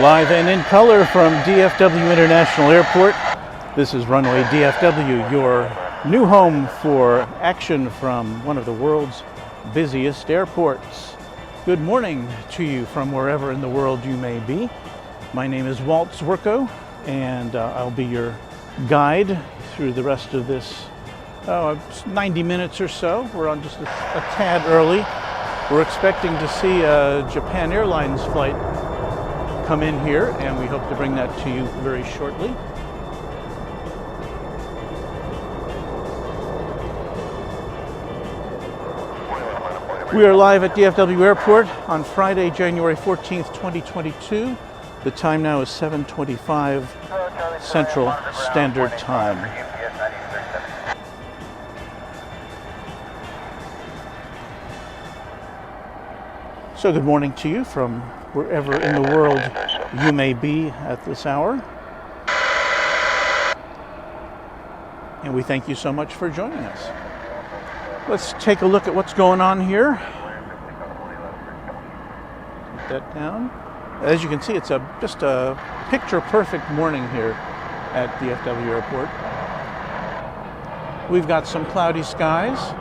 Live and in color from DFW International Airport. This is Runway DFW, your new home for action from one of the world's busiest airports. Good morning to you from wherever in the world you may be. My name is Walt Zwerko, and I'll be your guide through the rest of this 90 minutes or so. We're on just a tad early. We're expecting to see a Japan Airlines flight come in here, and we hope to bring that to you very shortly. We are live at DFW Airport on Friday, January 14th, 2022. The time now is 7:25 Central Standard Time. So good morning to you from wherever in the world you may be at this hour. And we thank you so much for joining us. Let's take a look at what's going on here. Put that down. As you can see, it's just a picture-perfect morning here at DFW Airport. We've got some cloudy skies.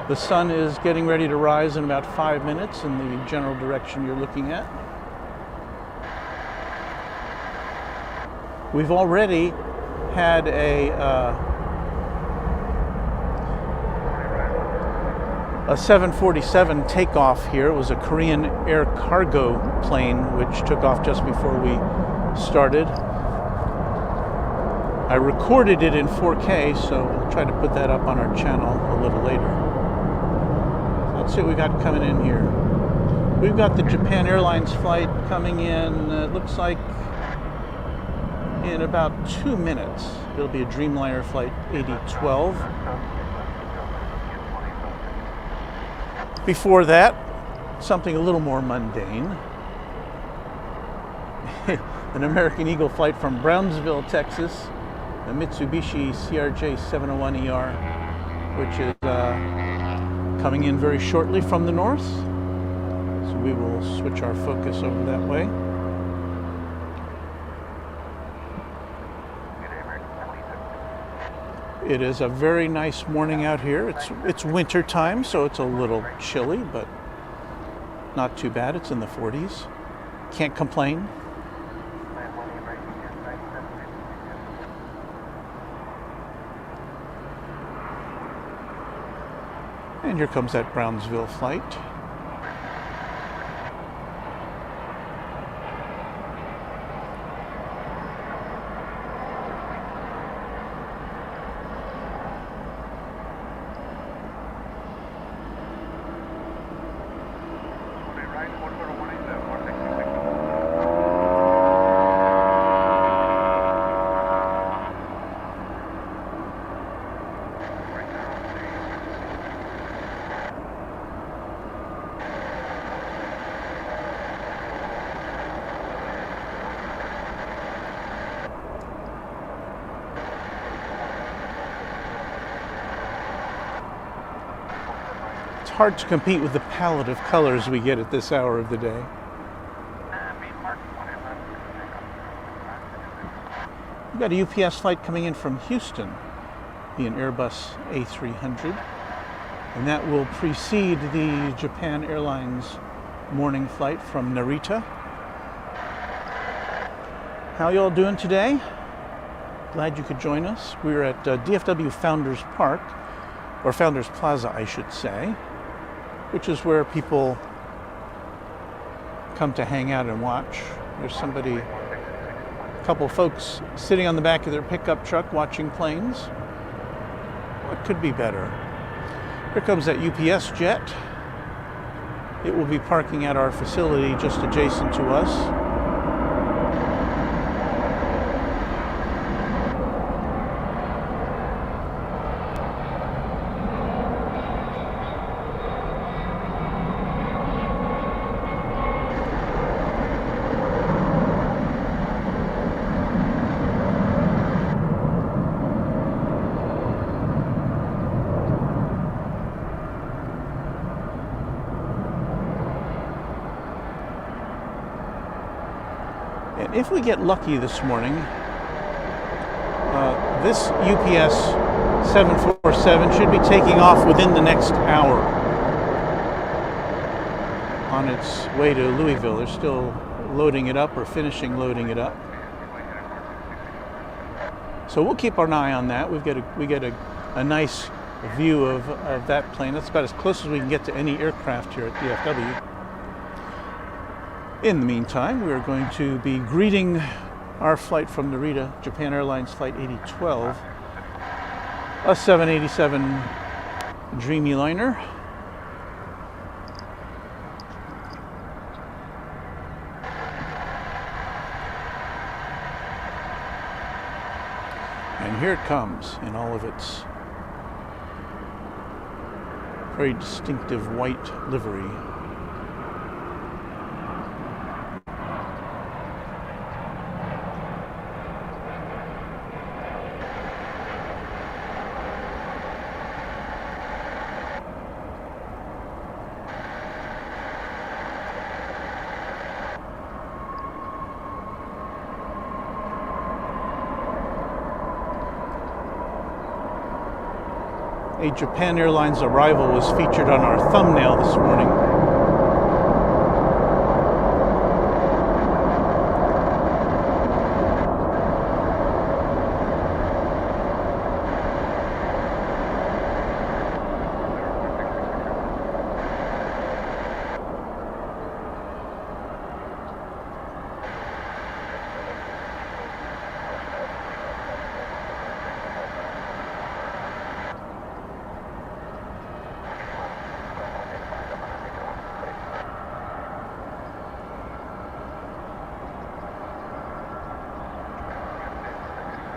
The sun is getting ready to rise in about 5 minutes in the general direction you're looking at. We've already had a 747 takeoff here. It was a Korean air cargo plane which took off just before we started. I recorded it in 4K, so we'll try to put that up on our channel a little later. So let's see what we got coming in here. We've got the Japan Airlines flight coming in, it looks like in about 2 minutes. It'll be a Dreamliner flight 8012. Before that, something a little more mundane. An American Eagle flight from Brownsville, Texas, the Mitsubishi CRJ701ER, which is coming in very shortly from the north. So we will switch our focus over that way. It is a very nice morning out here. It's winter time, so it's a little chilly, but not too bad. It's in the 40s. Can't complain. And here comes that Brownsville flight. Hard to compete with the palette of colors we get at this hour of the day. We've got a UPS flight coming in from Houston, be an Airbus A300, and that will precede the Japan Airlines morning flight from Narita. How y'all doing today? Glad you could join us. We're at DFW Founders Park, or Founders Plaza, I should say, which is where people come to hang out and watch. There's a couple folks sitting on the back of their pickup truck watching planes. What could be better? Here comes that UPS jet. It will be parking at our facility just adjacent to us. If we get lucky this morning, this UPS 747 should be taking off within the next hour on its way to Louisville. They're still loading it up or finishing loading it up. So we'll keep our eye on that. We get a nice view of that plane. That's about as close as we can get to any aircraft here at DFW. In the meantime, we are going to be greeting our flight from Narita, Japan Airlines Flight 8012, a 787 Dreamliner. And here it comes in all of its very distinctive white livery. A Japan Airlines arrival was featured on our thumbnail this morning.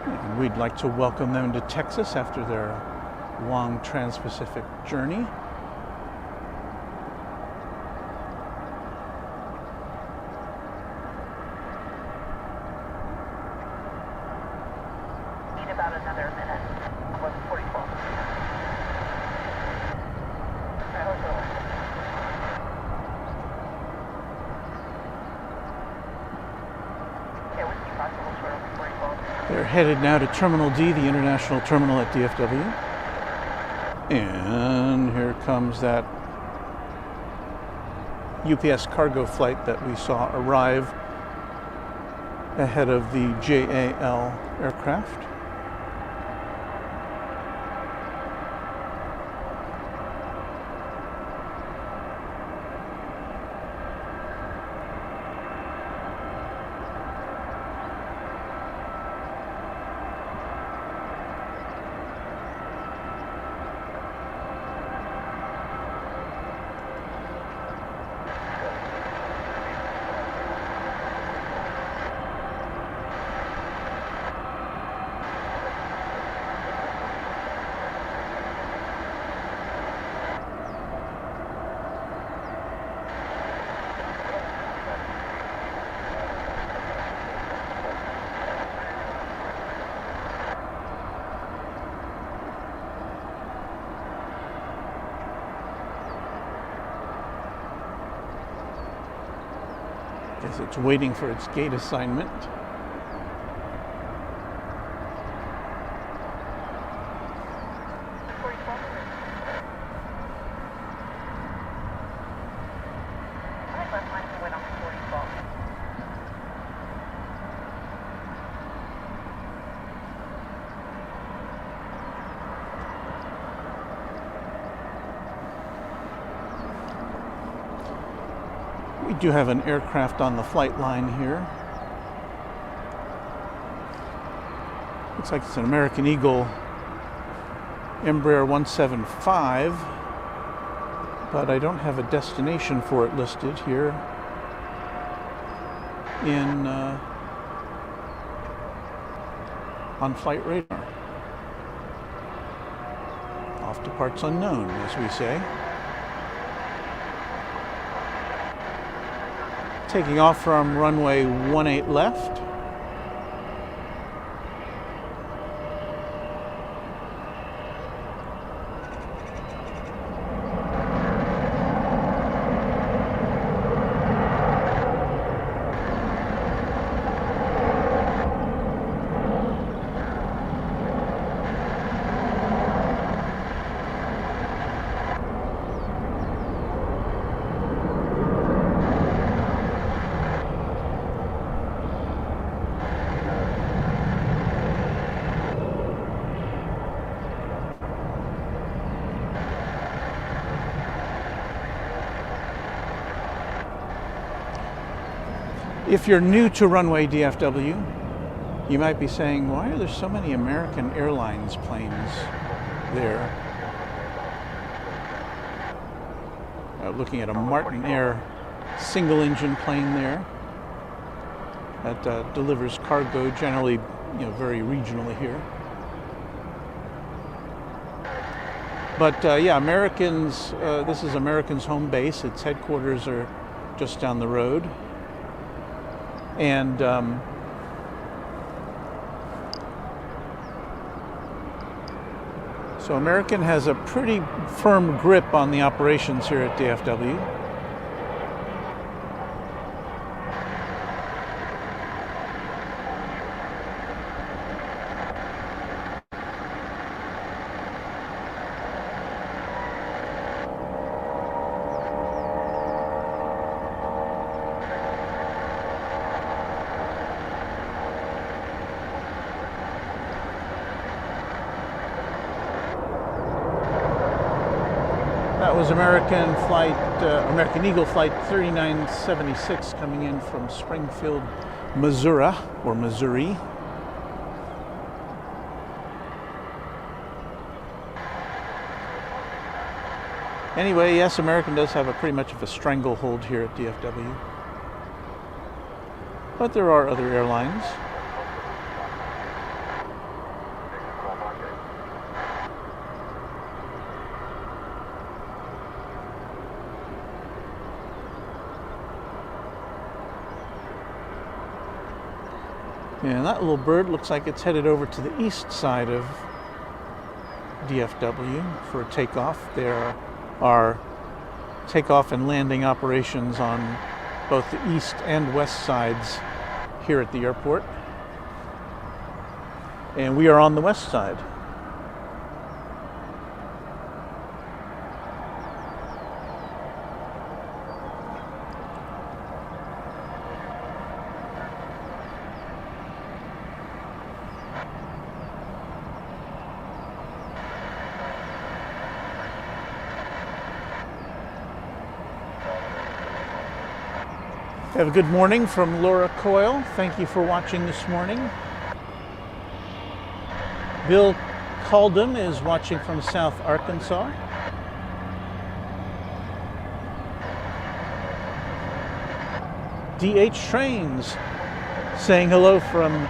And we'd like to welcome them to Texas after their long trans-Pacific journey. Need about another minute. 11:44. They're headed now to Terminal D, the international terminal at DFW. And here comes that UPS cargo flight that we saw arrive ahead of the JAL aircraft. Guess it's waiting for its gate assignment. We do have an aircraft on the flight line here. Looks like it's an American Eagle Embraer 175, but I don't have a destination for it listed here in on flight radar. Off to parts unknown, as we say. Taking off from runway 18 left. If you're new to Runway DFW, you might be saying, why are there so many American Airlines planes there? Looking at a Martin Air single-engine plane there that delivers cargo, generally, very regionally here. But yeah, Americans. This is American's home base. Its headquarters are just down the road. And so American has a pretty firm grip on the operations here at DFW. That was American Eagle flight 3976 coming in from Springfield, Missouri, or Missouri. Anyway, yes, American does have pretty much of a stranglehold here at DFW. But there are other airlines. And that little bird looks like it's headed over to the east side of DFW for takeoff. There are takeoff and landing operations on both the east and west sides here at the airport. And we are on the west side. Have a good morning from Laura Coyle. Thank you for watching this morning. Bill Caldum is watching from South Arkansas. DH Trains saying hello from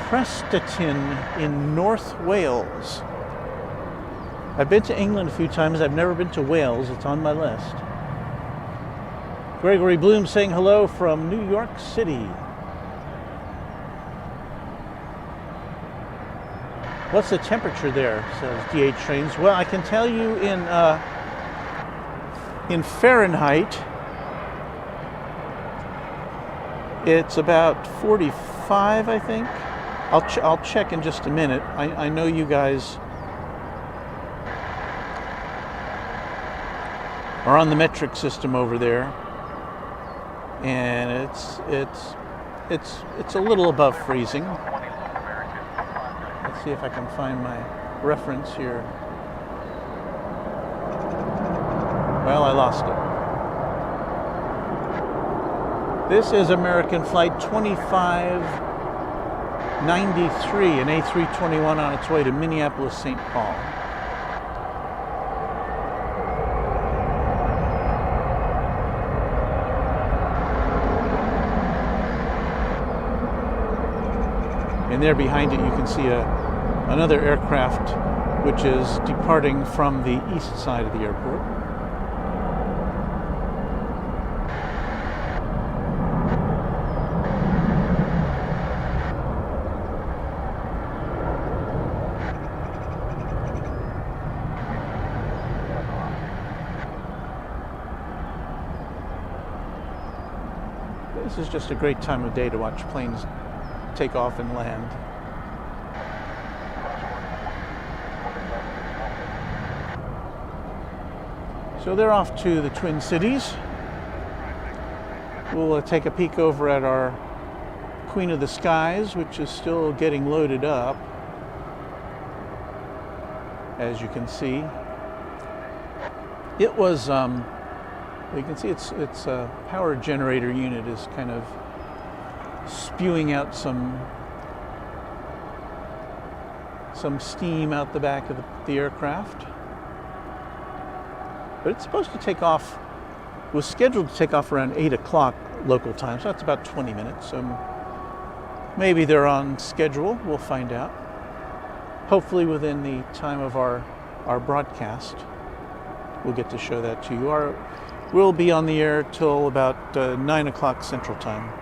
Prestatyn in North Wales. I've been to England a few times. I've never been to Wales. It's on my list. Gregory Bloom saying hello from New York City. What's the temperature there, says DH Trains? Well, I can tell you in Fahrenheit, it's about 45, I think. I'll check in just a minute. I know you guys are on the metric system over there. And it's a little above freezing. Let's see if I can find my reference here. Well, I lost it. This is American Flight 2593, an A321 on its way to Minneapolis, St. Paul. And there behind it you can see another aircraft which is departing from the east side of the airport. This is just a great time of day to watch planes take off and land. So they're off to the Twin Cities. We'll take a peek over at our Queen of the Skies, which is still getting loaded up, as you can see. It was, you can see its power generator unit is kind of spewing out some steam out the back of the aircraft. But it's supposed to take off, was scheduled to take off around 8 o'clock local time, so that's about 20 minutes. So maybe they're on schedule, we'll find out. Hopefully within the time of our broadcast, we'll get to show that to you. We'll be on the air till about 9 o'clock Central Time.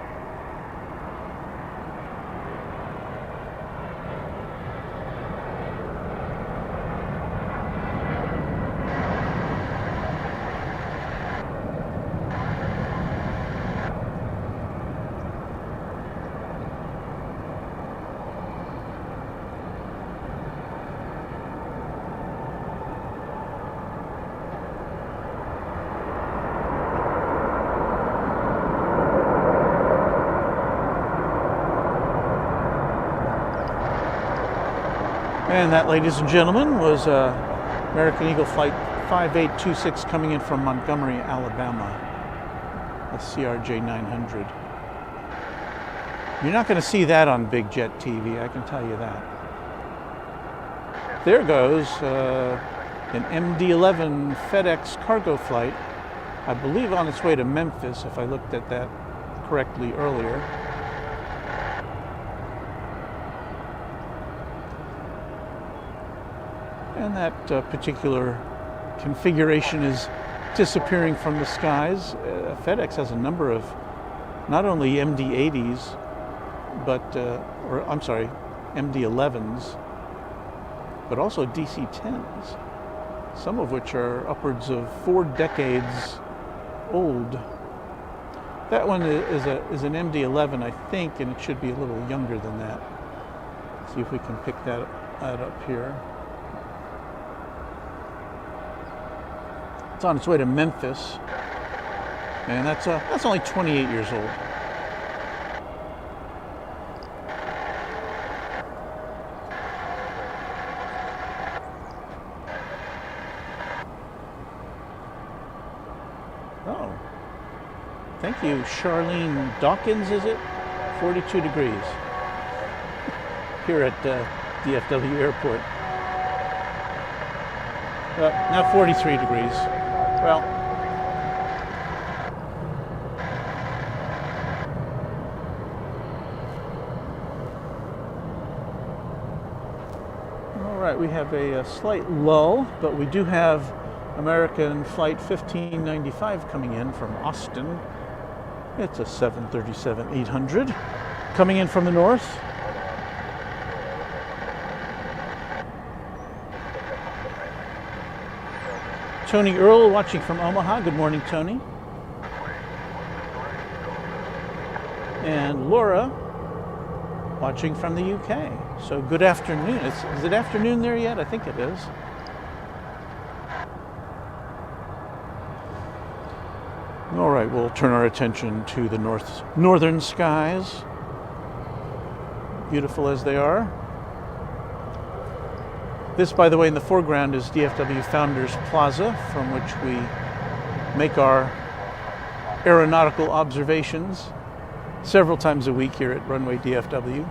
And that, ladies and gentlemen, was American Eagle Flight 5826 coming in from Montgomery, Alabama, a CRJ 900. You're not going to see that on Big Jet TV, I can tell you that. There goes an MD-11 FedEx cargo flight, I believe on its way to Memphis, if I looked at that correctly earlier. And that particular configuration is disappearing from the skies. FedEx has a number of not only MD-80s, but or I'm sorry, MD-11s, but also DC-10s, some of which are upwards of 4 decades old. That one is an MD-11, I think, and it should be a little younger than that. See if we can pick that up here. It's on its way to Memphis, and that's only 28 years old. Oh, thank you, Charlene Dawkins. Is it 42 degrees here at DFW Airport? Now 43 degrees. Well, all right, we have a slight lull, but we do have American Flight 1595 coming in from Austin. It's a 737-800 coming in from the north. Tony Earl watching from Omaha. Good morning, Tony. And Laura watching from the UK. So good afternoon. Is it afternoon there yet? I think it is. All right, we'll turn our attention to the northern skies, beautiful as they are. This, by the way, in the foreground is DFW Founders Plaza, from which we make our aeronautical observations several times a week here at Runway DFW.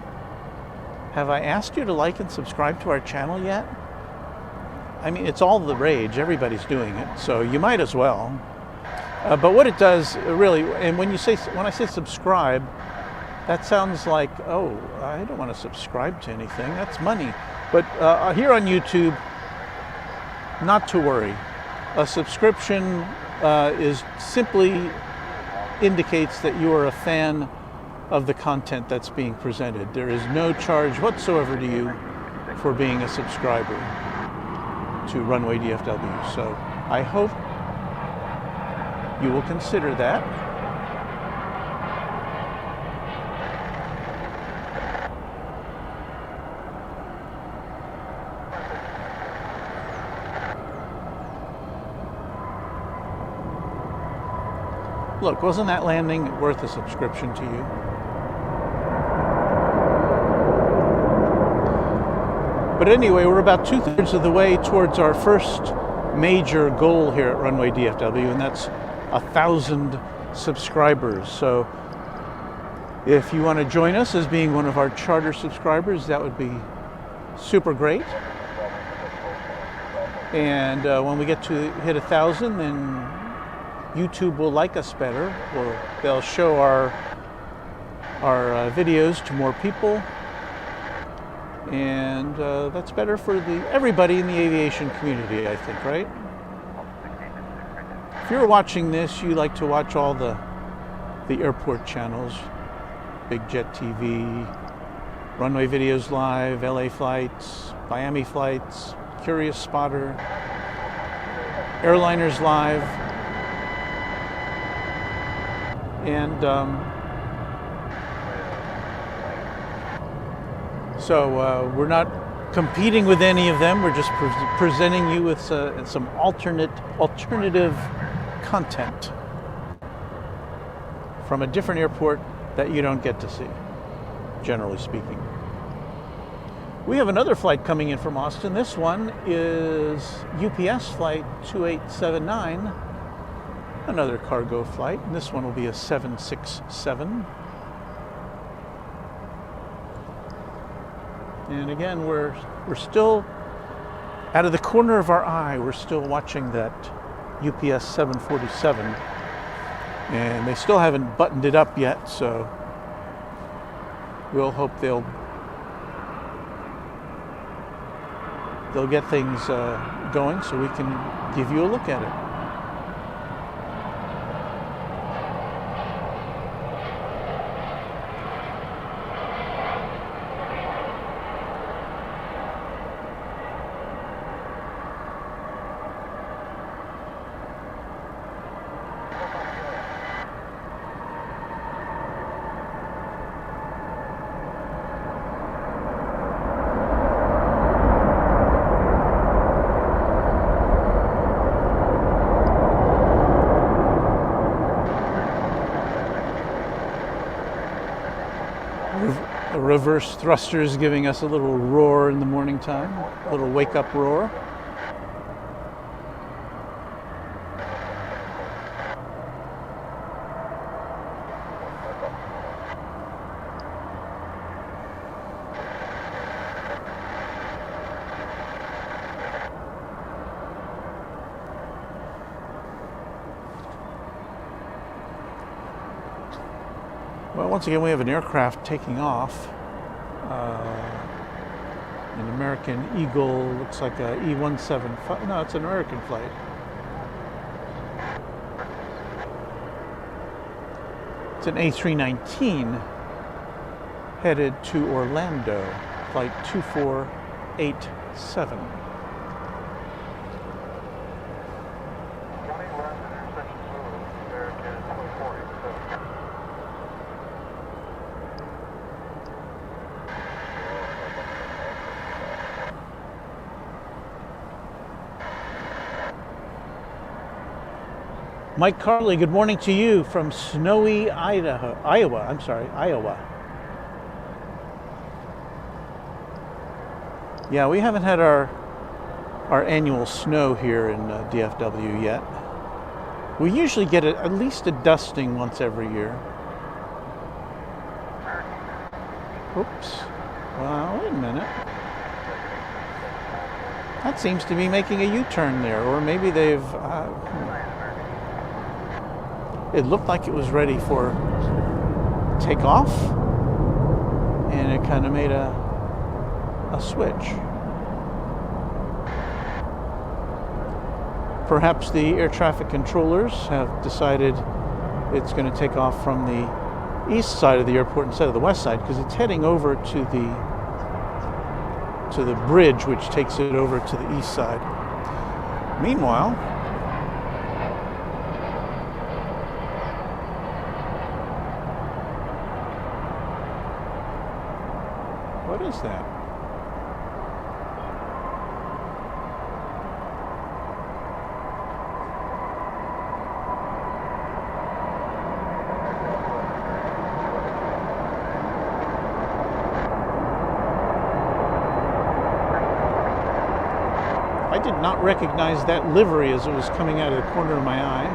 Have I asked you to like and subscribe to our channel yet? I mean, it's all the rage. Everybody's doing it, so you might as well. But what it does, really, and when I say subscribe, that sounds like, oh, I don't want to subscribe to anything. That's money. But here on YouTube, not to worry. A subscription is simply indicates that you are a fan of the content that's being presented. There is no charge whatsoever to you for being a subscriber to Runway DFW. So I hope you will consider that. Look, wasn't that landing worth a subscription to you? But anyway, we're about 2/3 of the way towards our first major goal here at Runway DFW, and that's 1,000 subscribers. So if you want to join us as being one of our charter subscribers, that would be super great. And when we get to hit 1,000, then YouTube will like us better, or they'll show our videos to more people, and that's better for everybody in the aviation community, I think, right? If you're watching this, you like to watch all the airport channels, Big Jet TV, Runway Videos Live, LA Flights, Miami Flights, Curious Spotter, Airliners Live. And so we're not competing with any of them. We're just presenting you with some alternative content from a different airport that you don't get to see, generally speaking. We have another flight coming in from Austin. This one is UPS flight 2879. Another cargo flight, and this one will be a 767. And again, we're still, out of the corner of our eye, we're still watching that UPS 747. And they still haven't buttoned it up yet, so we'll hope they'll get things going so we can give you a look at it. reverse thrusters giving us a little roar in the morning time, a little wake-up roar. Well, once again, we have an aircraft taking off. An American Eagle, looks like a E-175. No, it's an American flight. It's an A319 headed to Orlando, flight 2487. Mike Carley, good morning to you from snowy Iowa. Yeah, we haven't had our annual snow here in DFW yet. We usually get at least a dusting once every year. Oops. Well, wait a minute. That seems to be making a U-turn there, or maybe they've... It looked like it was ready for takeoff, and it kind of made a switch. Perhaps the air traffic controllers have decided it's going to take off from the east side of the airport instead of the west side, because it's heading over to the bridge which takes it over to the east side. Meanwhile, what is that? I did not recognize that livery as it was coming out of the corner of my eye.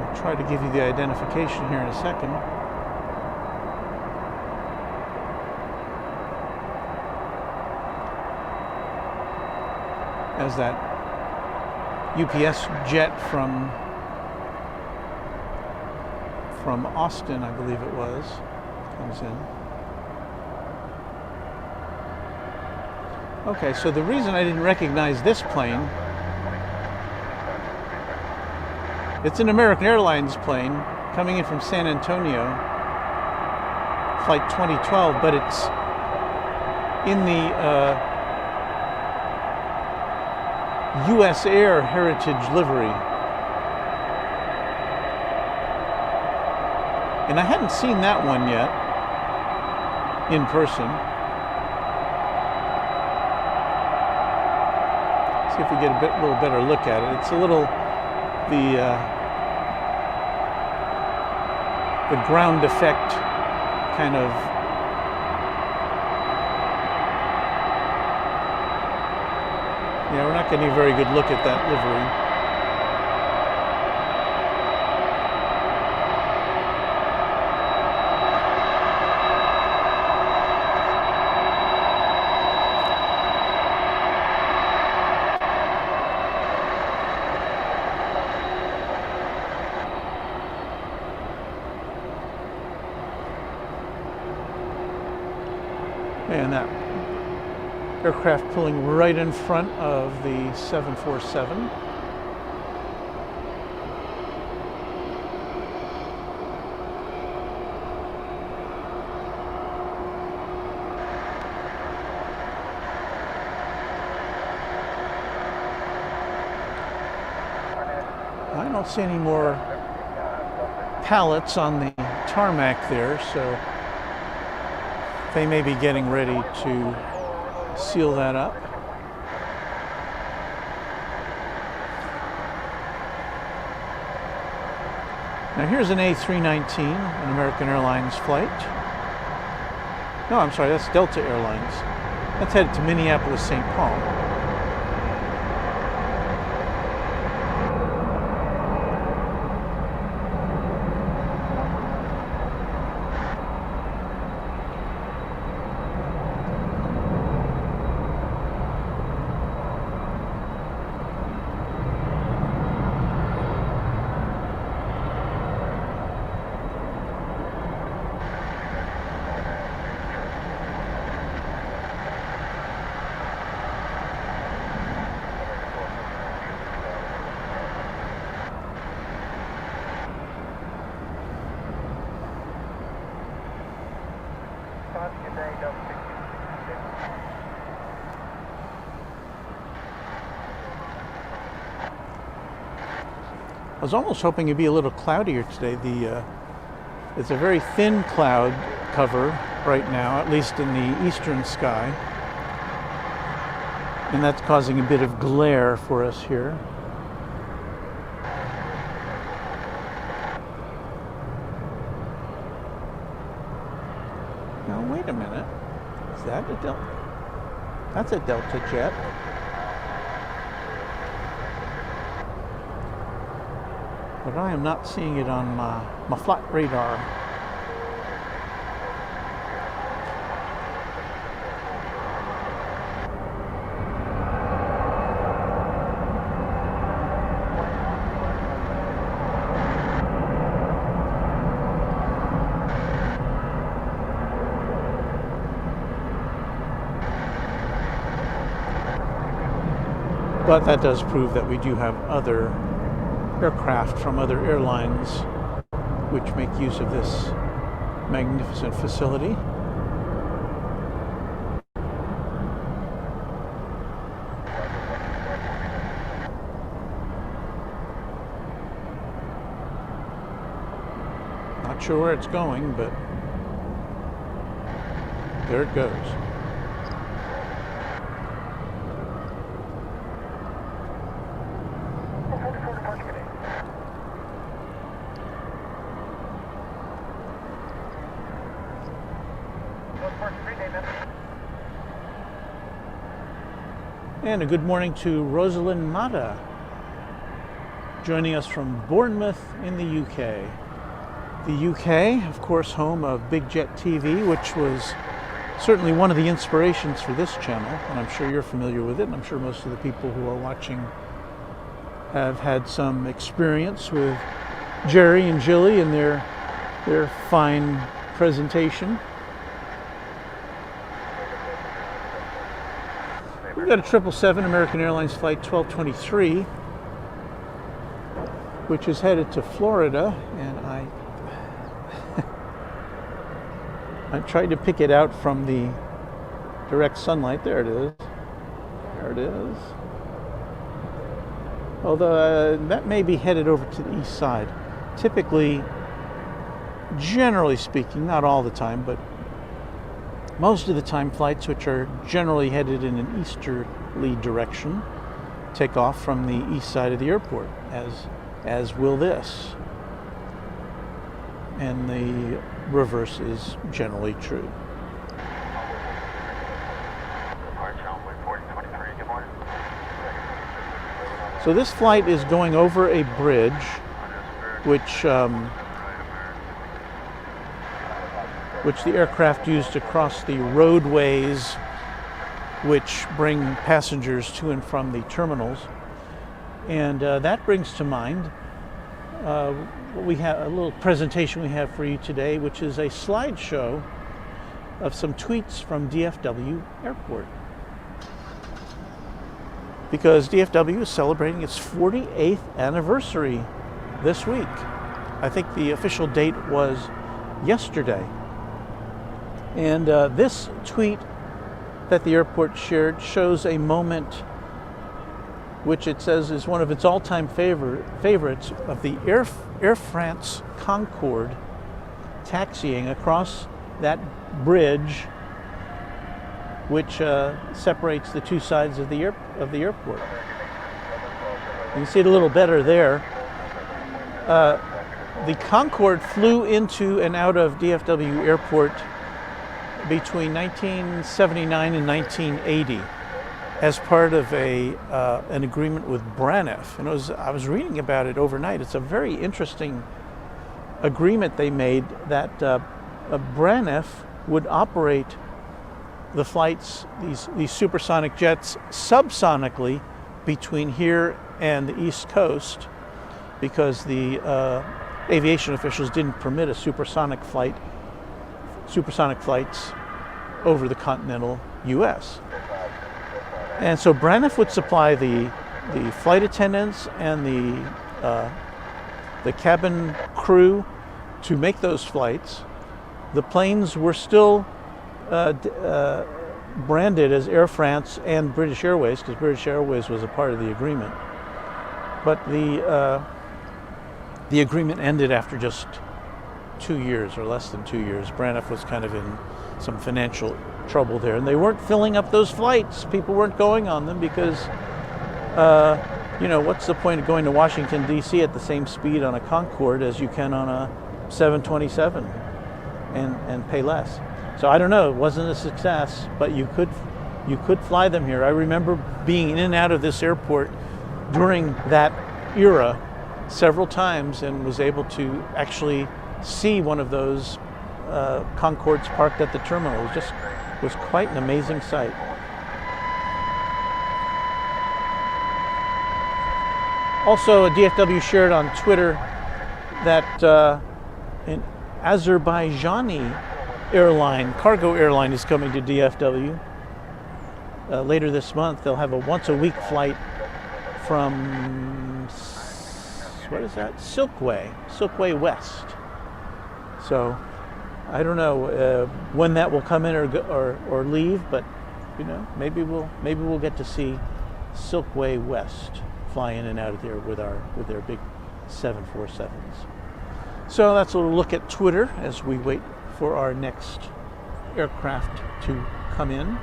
I'll try to give you the identification here in a second. As that UPS jet from Austin, I believe it was, comes in. Okay, so the reason I didn't recognize this plane, it's an American Airlines plane coming in from San Antonio, flight 2012, but it's in the US Air Heritage livery. And I hadn't seen that one yet in person. See if we get a little better look at it. It's a little, the ground effect kind of yeah, we're not getting a very good look at that livery. And that aircraft pulling right in front of the 747. I don't see any more pallets on the tarmac there, so they may be getting ready to seal that up. Now here's an A319, an American Airlines flight. No, I'm sorry, that's Delta Airlines. That's headed to Minneapolis, St. Paul. I was almost hoping it'd be a little cloudier today. It's a very thin cloud cover right now, at least in the eastern sky. And that's causing a bit of glare for us here. Now wait a minute. Is that a Delta? That's a Delta jet. But I am not seeing it on my flight radar. But that does prove that we do have other aircraft from other airlines which make use of this magnificent facility. Not sure where it's going, but there it goes. And a good morning to Rosalind Mata, joining us from Bournemouth in the UK. The UK, of course, home of Big Jet TV, which was certainly one of the inspirations for this channel, and I'm sure you're familiar with it, and I'm sure most of the people who are watching have had some experience with Jerry and Jilly and their fine presentation. We've got a 777 American Airlines Flight 1223, which is headed to Florida, and I tried to pick it out from the direct sunlight. There it is. There it is. Although that may be headed over to the east side. Typically, generally speaking, not all the time, but most of the time, flights which are generally headed in an easterly direction take off from the east side of the airport, as will this. And the reverse is generally true. So this flight is going over a bridge, which the aircraft used to cross the roadways which bring passengers to and from the terminals. And that brings to mind we have a little presentation we have for you today, which is a slideshow of some tweets from DFW Airport. Because DFW is celebrating its 48th anniversary this week. I think the official date was yesterday. And this tweet that the airport shared shows a moment which it says is one of its all-time favorites of the Air France Concorde taxiing across that bridge which separates the two sides of the airport. You can see it a little better there. The Concorde flew into and out of DFW Airport between 1979 and 1980 as part of an agreement with Braniff. And I was reading about it overnight. It's a very interesting agreement they made that Braniff would operate the flights, these supersonic jets, subsonically between here and the East Coast, because the aviation officials didn't permit supersonic flights over the continental U.S. And so Braniff would supply the flight attendants and the cabin crew to make those flights. The planes were still branded as Air France and British Airways, because British Airways was a part of the agreement. But the agreement ended after just 2 years, or less than 2 years. Braniff was kind of in some financial trouble there, and they weren't filling up those flights. People weren't going on them because, what's the point of going to Washington, D.C. at the same speed on a Concorde as you can on a 727 and pay less? So I don't know, it wasn't a success, but you could fly them here. I remember being in and out of this airport during that era several times and was able to actually see one of those Concordes parked at the terminal. It was quite an amazing sight. Also, DFW shared on Twitter that an Azerbaijani cargo airline is coming to DFW later this month. They'll have a once-a-week flight from, what is that? Silkway West. So I don't know when that will come in or leave, but maybe we'll get to see Silkway West fly in and out of there with their big 747s. So that's a little look at Twitter as we wait for our next aircraft to come in.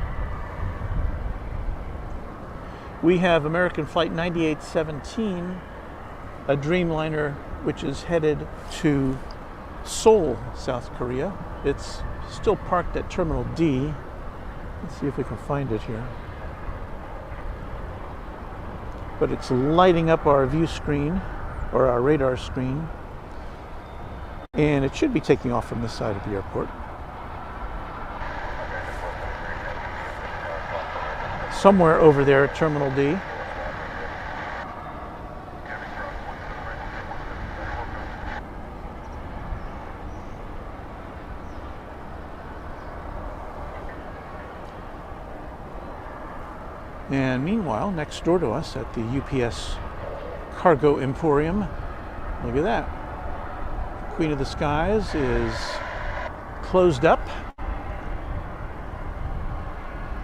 We have American Flight 9817, a Dreamliner which is headed to Seoul, South Korea. It's still parked at Terminal D. Let's see if we can find it here. But it's lighting up our view screen, or our radar screen. And it should be taking off from this side of the airport. Somewhere over there at Terminal D. And meanwhile, next door to us at the UPS Cargo Emporium, look at that. Queen of the Skies is closed up.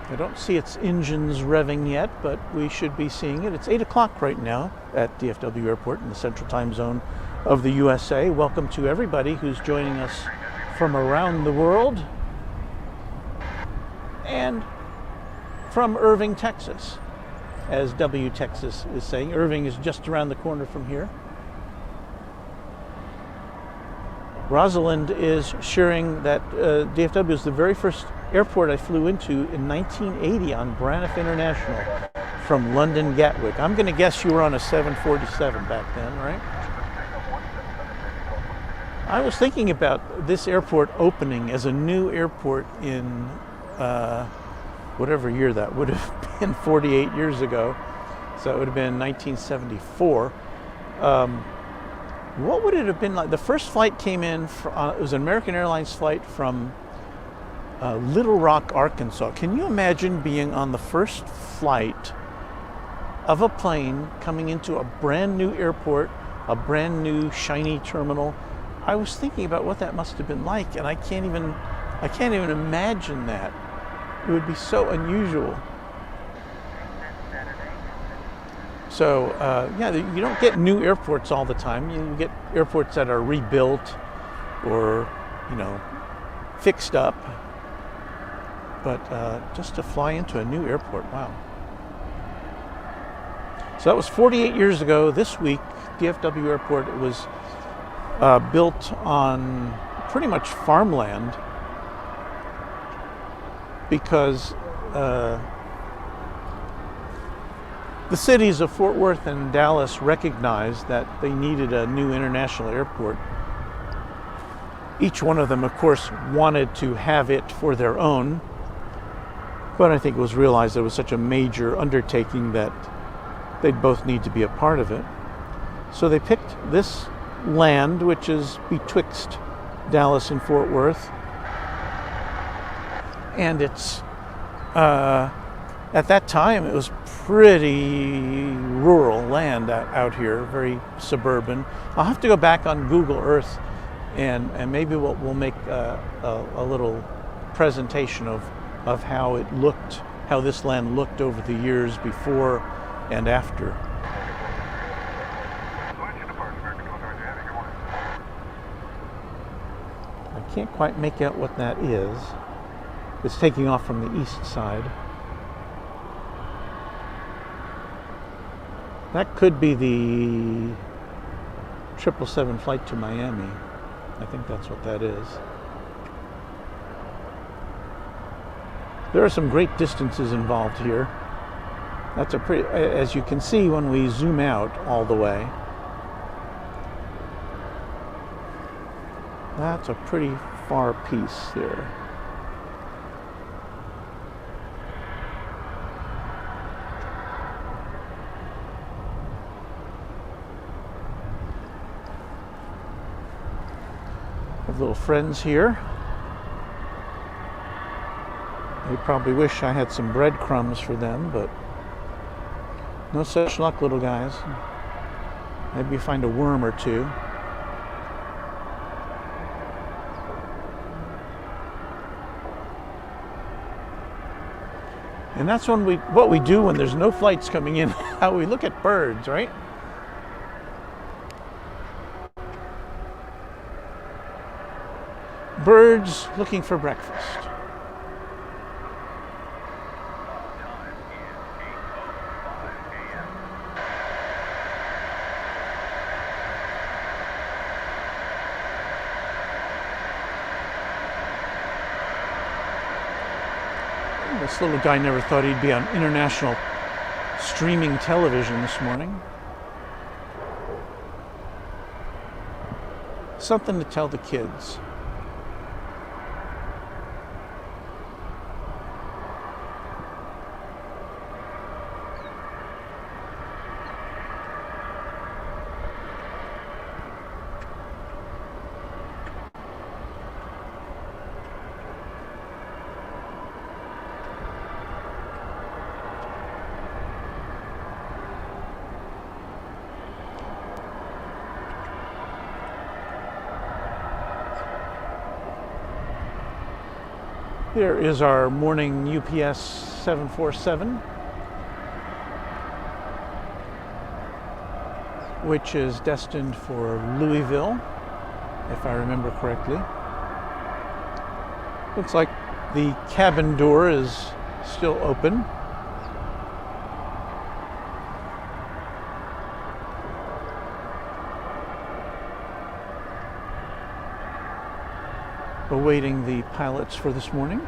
I don't see its engines revving yet, but we should be seeing it. It's 8 o'clock right now at DFW Airport in the Central Time Zone of the USA. Welcome to everybody who's joining us from around the world and from Irving, Texas, as W Texas is saying. Irving is just around the corner from here. Rosalind is sharing that DFW is the very first airport I flew into in 1980 on Braniff International from London Gatwick. I'm going to guess you were on a 747 back then, right? I was thinking about this airport opening as a new airport in whatever year that would have been, 48 years ago. So it would have been 1974. What would it have been like? The first flight came in, it was an American Airlines flight from Little Rock, Arkansas. Can you imagine being on the first flight of a plane coming into a brand new airport, a brand new shiny terminal? I was thinking about what that must have been like, and I can't even imagine that. It would be so unusual. So, you don't get new airports all the time. You get airports that are rebuilt or, fixed up. But just to fly into a new airport, wow. So that was 48 years ago. This week, DFW Airport, it was built on pretty much farmland, because the cities of Fort Worth and Dallas recognized that they needed a new international airport. Each one of them, of course, wanted to have it for their own, but I think it was realized it was such a major undertaking that they'd both need to be a part of it. So they picked this land, which is betwixt Dallas and Fort Worth, and it's at that time it was pretty rural land out here, very suburban. I'll have to go back on Google Earth and maybe we'll make a little presentation of how it looked, how this land looked over the years before and after. I can't quite make out what that is. It's taking off from the east side. That could be the 777 flight to Miami. I think that's what that is. There are some great distances involved here. That's a pretty, as you can see when we zoom out all the way, that's a pretty far piece there. Have little friends here. They probably wish I had some breadcrumbs for them, but no such luck, little guys. Maybe find a worm or two. And that's what we do when there's no flights coming in, how we look at birds, right? Birds looking for breakfast. This little guy never thought he'd be on international streaming television this morning. Something to tell the kids. There is our morning UPS 747, which is destined for Louisville, if I remember correctly. Looks like the cabin door is still open. Awaiting the pilots for this morning.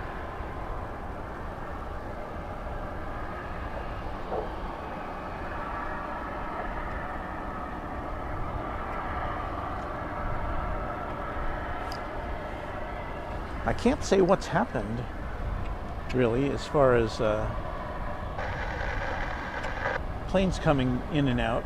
I can't say what's happened, really, as far as planes coming in and out.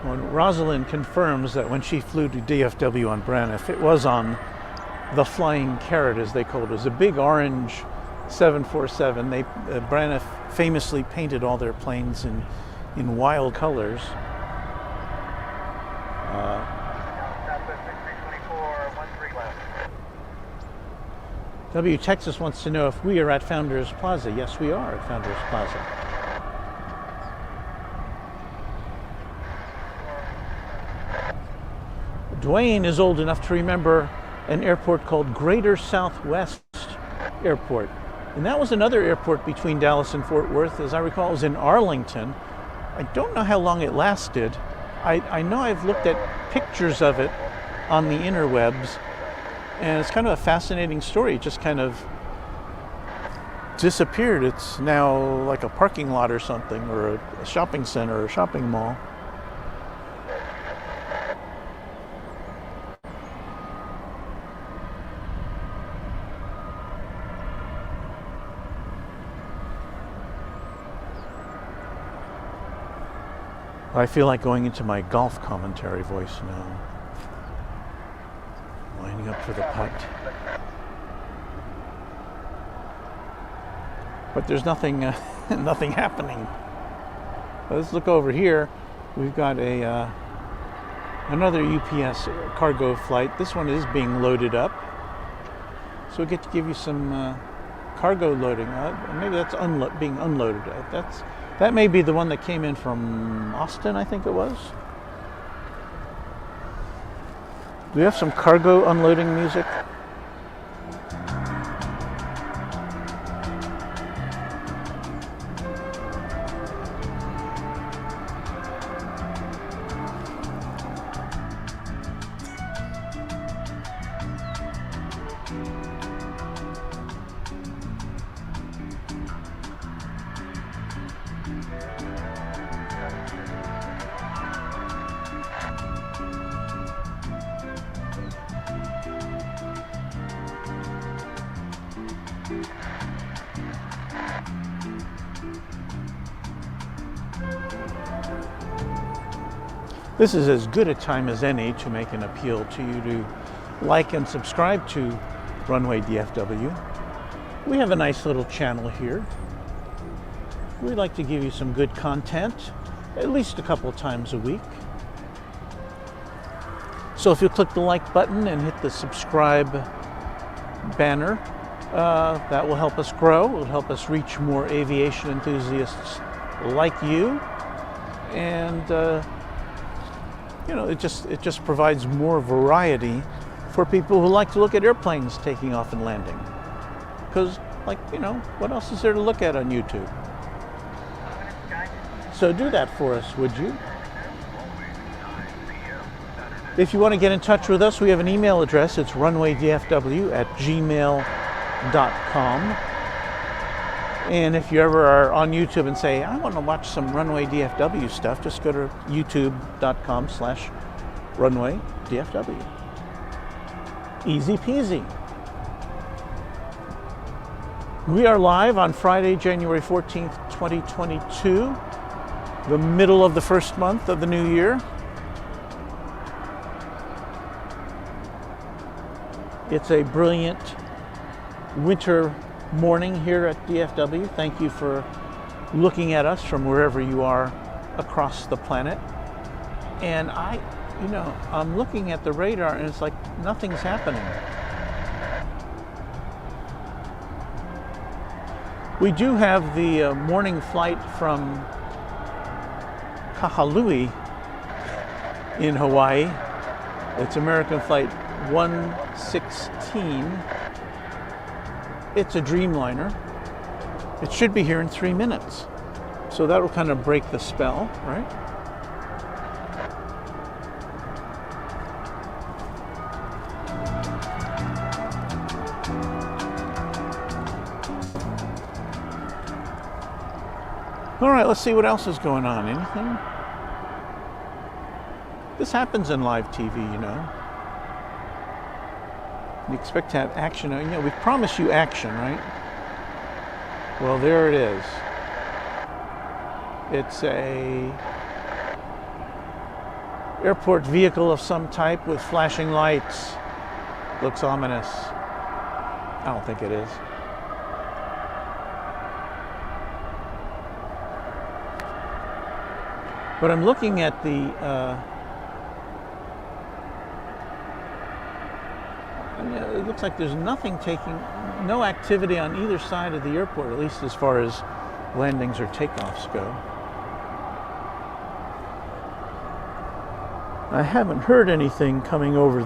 When Rosalind confirms that when she flew to DFW on Braniff, it was on the Flying Carrot, as they called it. It was a big orange 747. Braniff famously painted all their planes in wild colors. W Texas wants to know if we are at Founders Plaza. Yes, we are at Founders Plaza. Dwayne is old enough to remember an airport called Greater Southwest Airport. And that was another airport between Dallas and Fort Worth. As I recall, it was in Arlington. I don't know how long it lasted. I know I've looked at pictures of it on the interwebs, and it's kind of a fascinating story. It just kind of disappeared. It's now like a parking lot or something, or a shopping center or a shopping mall. I feel like going into my golf commentary voice now. Lining up for the putt. But there's nothing, nothing happening. Let's look over here. We've got another UPS cargo flight. This one is being loaded up. So we get to give you some cargo loading. Maybe that's being unloaded. That may be the one that came in from Austin, I think it was. Do we have some cargo unloading music? This is as good a time as any to make an appeal to you to like and subscribe to Runway DFW. We have a nice little channel here. We like to give you some good content, at least a couple times a week. So if you click the like button and hit the subscribe banner, that will help us grow. It will help us reach more aviation enthusiasts like you. And you know, it just provides more variety for people who like to look at airplanes taking off and landing. Because, like, you know, what else is there to look at on YouTube? So do that for us, would you? If you want to get in touch with us, we have an email address. It's runwaydfw@gmail.com. And if you ever are on YouTube and say, I want to watch some Runway DFW stuff, just go to youtube.com/Runway DFW. Easy peasy. We are live on Friday, January 14th, 2022, the middle of the first month of the new year. It's a brilliant winter morning here at DFW. Thank you for looking at us from wherever you are across the planet. And I'm looking at the radar and it's like nothing's happening. We do have the morning flight from Kahului in Hawaii. It's American Flight 116. It's a Dreamliner. It should be here in 3 minutes. So that will kind of break the spell, right? All right, let's see what else is going on. Anything? This happens in live TV, you know. You expect to have action. You know, we promise you action, right? Well, there it is. It's a airport vehicle of some type with flashing lights. Looks ominous. I don't think it is. But I'm looking at the it looks like there's no activity on either side of the airport, at least as far as landings or takeoffs go. I haven't heard anything coming over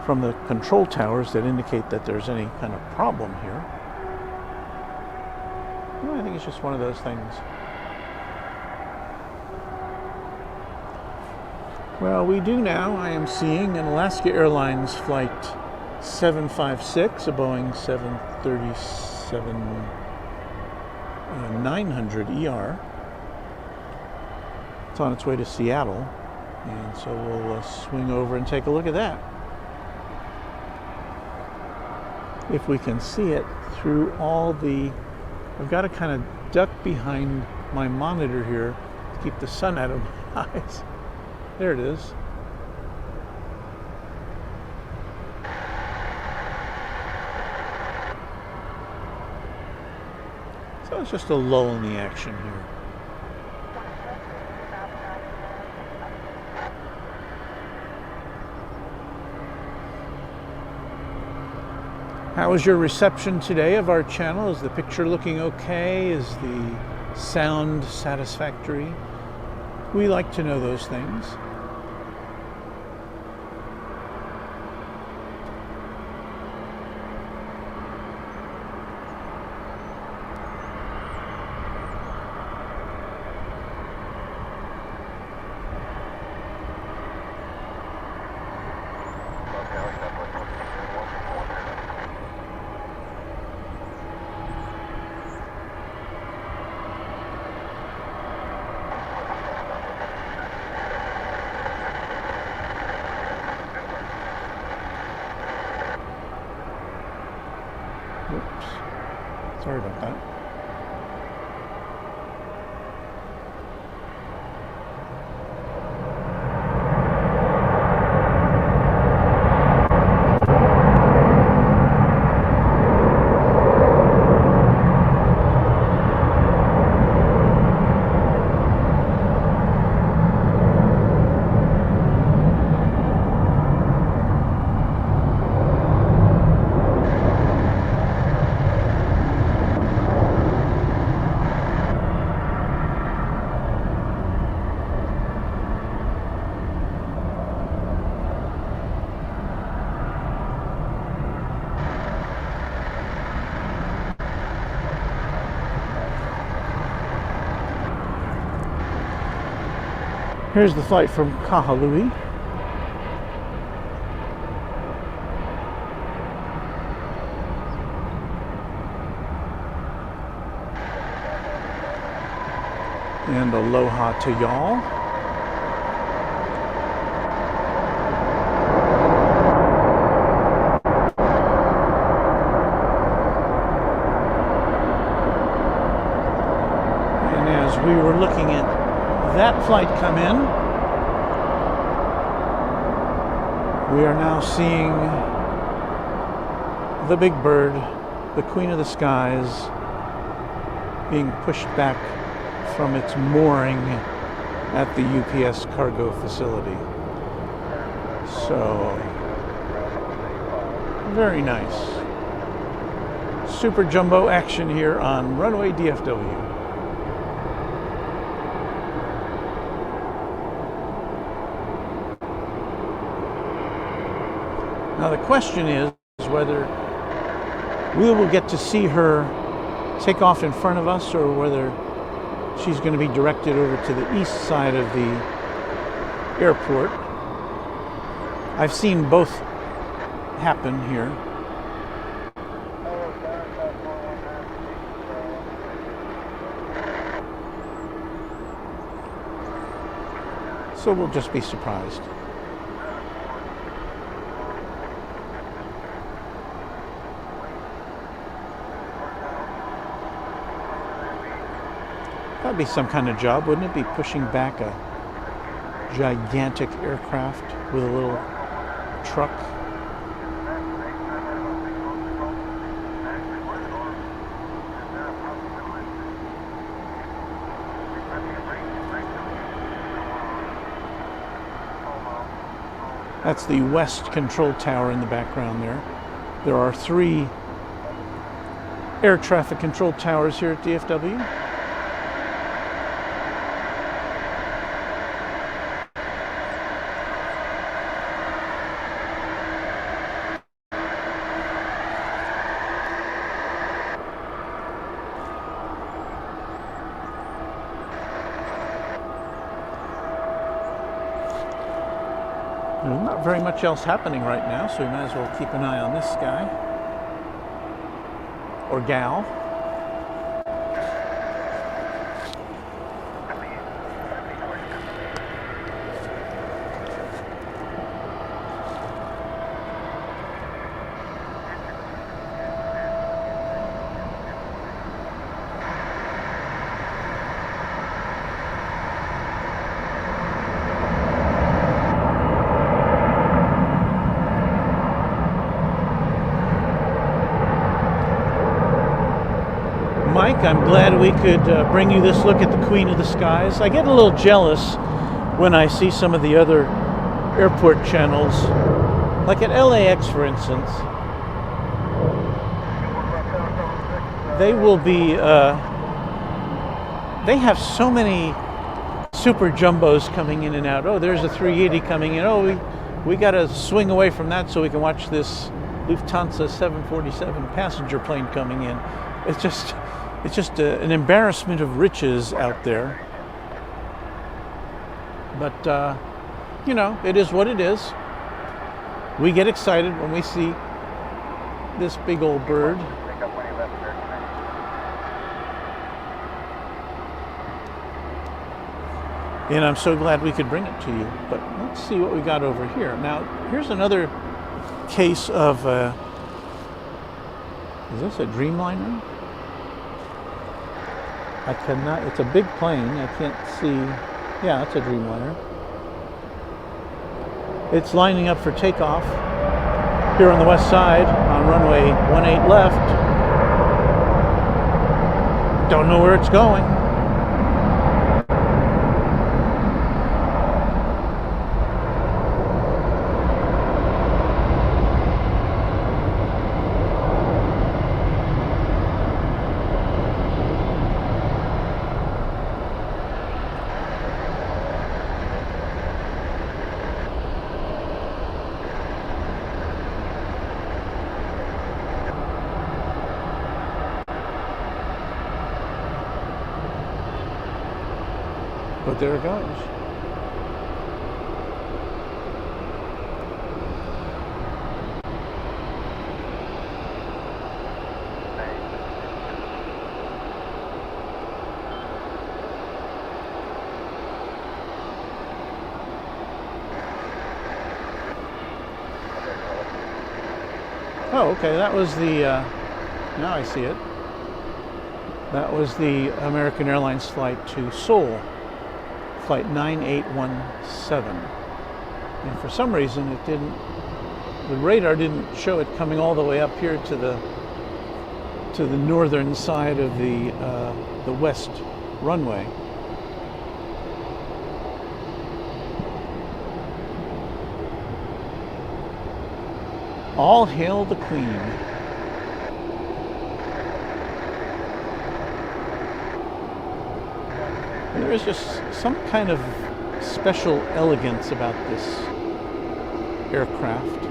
from the control towers that indicate that there's any kind of problem here. Well, I think it's just one of those things. Well, we do now. I am seeing an Alaska Airlines flight 756, a Boeing 737-900 ER. It's on its way to Seattle, and so we'll swing over and take a look at that. If we can see it through all the... I've got to kind of duck behind my monitor here to keep the sun out of my eyes. There it is. So it's just a lull in the action here. How was your reception today of our channel? Is the picture looking okay? Is the sound satisfactory? We like to know those things. Whoops. Sorry about that. Here's the flight from Kahului. And aloha to y'all. And as we were looking at that flight come in, we are now seeing the big bird, the queen of the skies, being pushed back from its mooring at the UPS cargo facility. So, very nice. Super jumbo action here on Runway DFW. Now the question is whether we will get to see her take off in front of us or whether she's going to be directed over to the east side of the airport. I've seen both happen here. So we'll just be surprised. That'd be some kind of job, wouldn't it? Be pushing back a gigantic aircraft with a little truck. That's the west control tower in the background there. There are 3 air traffic control towers here at DFW. There's not very much else happening right now, so we might as well keep an eye on this guy. Or gal. Mike, I'm glad we could bring you this look at the Queen of the Skies. I get a little jealous when I see some of the other airport channels, like at LAX, for instance. They will be, they have so many super jumbos coming in and out. Oh, there's a 380 coming in. Oh, we got to swing away from that so we can watch this Lufthansa 747 passenger plane coming in. It's just an embarrassment of riches out there. But, you know, it is what it is. We get excited when we see this big old bird. And I'm so glad we could bring it to you. But let's see what we got over here. Now, here's another case of, is this a Dreamliner? I cannot, it's a big plane, I can't see, yeah, it's a Dreamliner. It's lining up for takeoff here on the west side on runway 18 left. Don't know where it's going. But there it goes. Oh, okay, that was the, now I see it. That was the American Airlines flight to Seoul. Flight 9817, and for some reason it didn't, the radar didn't show it coming all the way up here to the northern side of the west runway. All hail the Queen. There is just some kind of special elegance about this aircraft.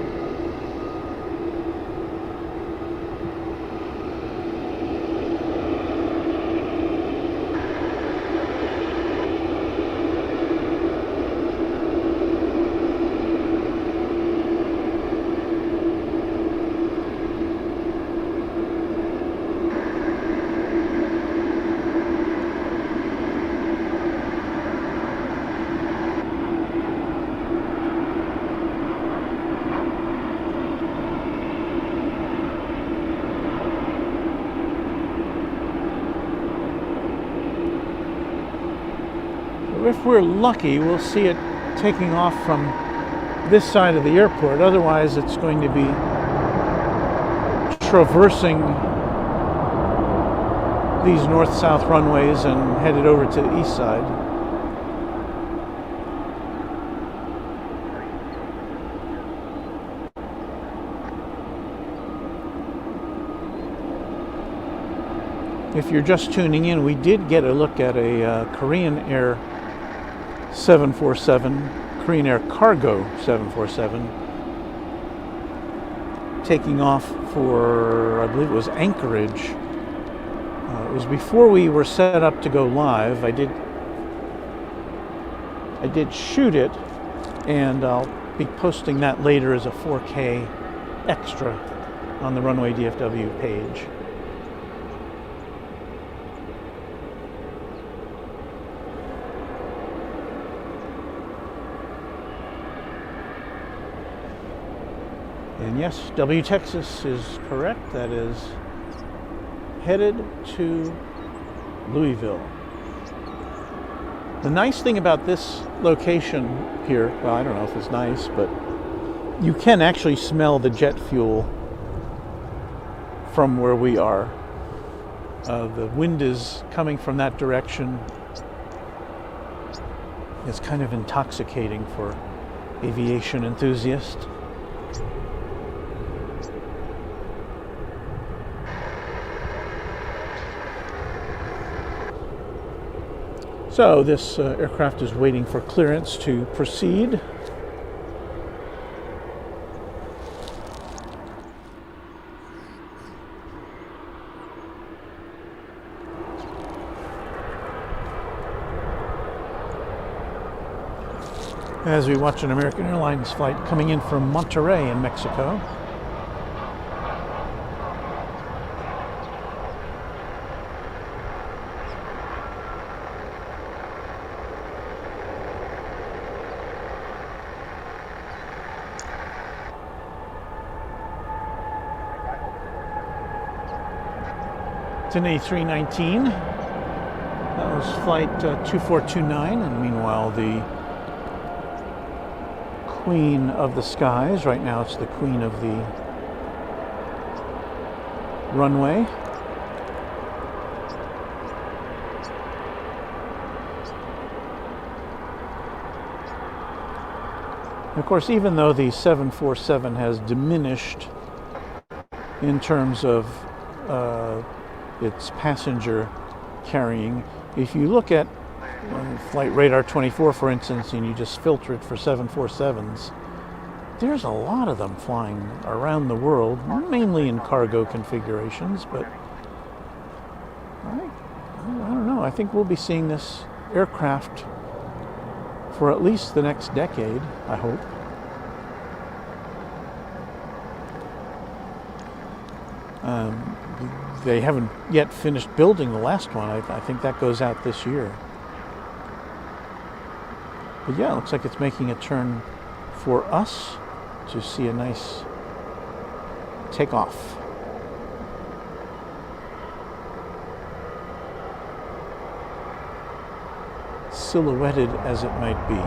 If we're lucky, we'll see it taking off from this side of the airport. Otherwise, it's going to be traversing these north-south runways and headed over to the east side. If you're just tuning in, we did get a look at a Korean Air 747, Korean Air Cargo 747, taking off for, I believe it was Anchorage. It was before we were set up to go live. I did shoot it, and I'll be posting that later as a 4K extra on the Runway DFW page. And yes, W Texas is correct. That is headed to Louisville. The nice thing about this location here, well, I don't know if it's nice, but you can actually smell the jet fuel from where we are. The wind is coming from that direction. It's kind of intoxicating for aviation enthusiasts. So this aircraft is waiting for clearance to proceed. As we watch an American Airlines flight coming in from Monterrey in Mexico. It's an A319. That was flight 2429, and meanwhile the Queen of the Skies, right now it's the Queen of the Runway. And of course, even though the 747 has diminished in terms of its passenger carrying, if you look at Flight Radar 24, for instance, and you just filter it for 747s, there's a lot of them flying around the world, mainly in cargo configurations, but I don't know. I think we'll be seeing this aircraft for at least the next decade, I hope. They haven't yet finished building the last one. I think that goes out this year. But yeah, it looks like it's making a turn for us to see a nice takeoff. Silhouetted as it might be.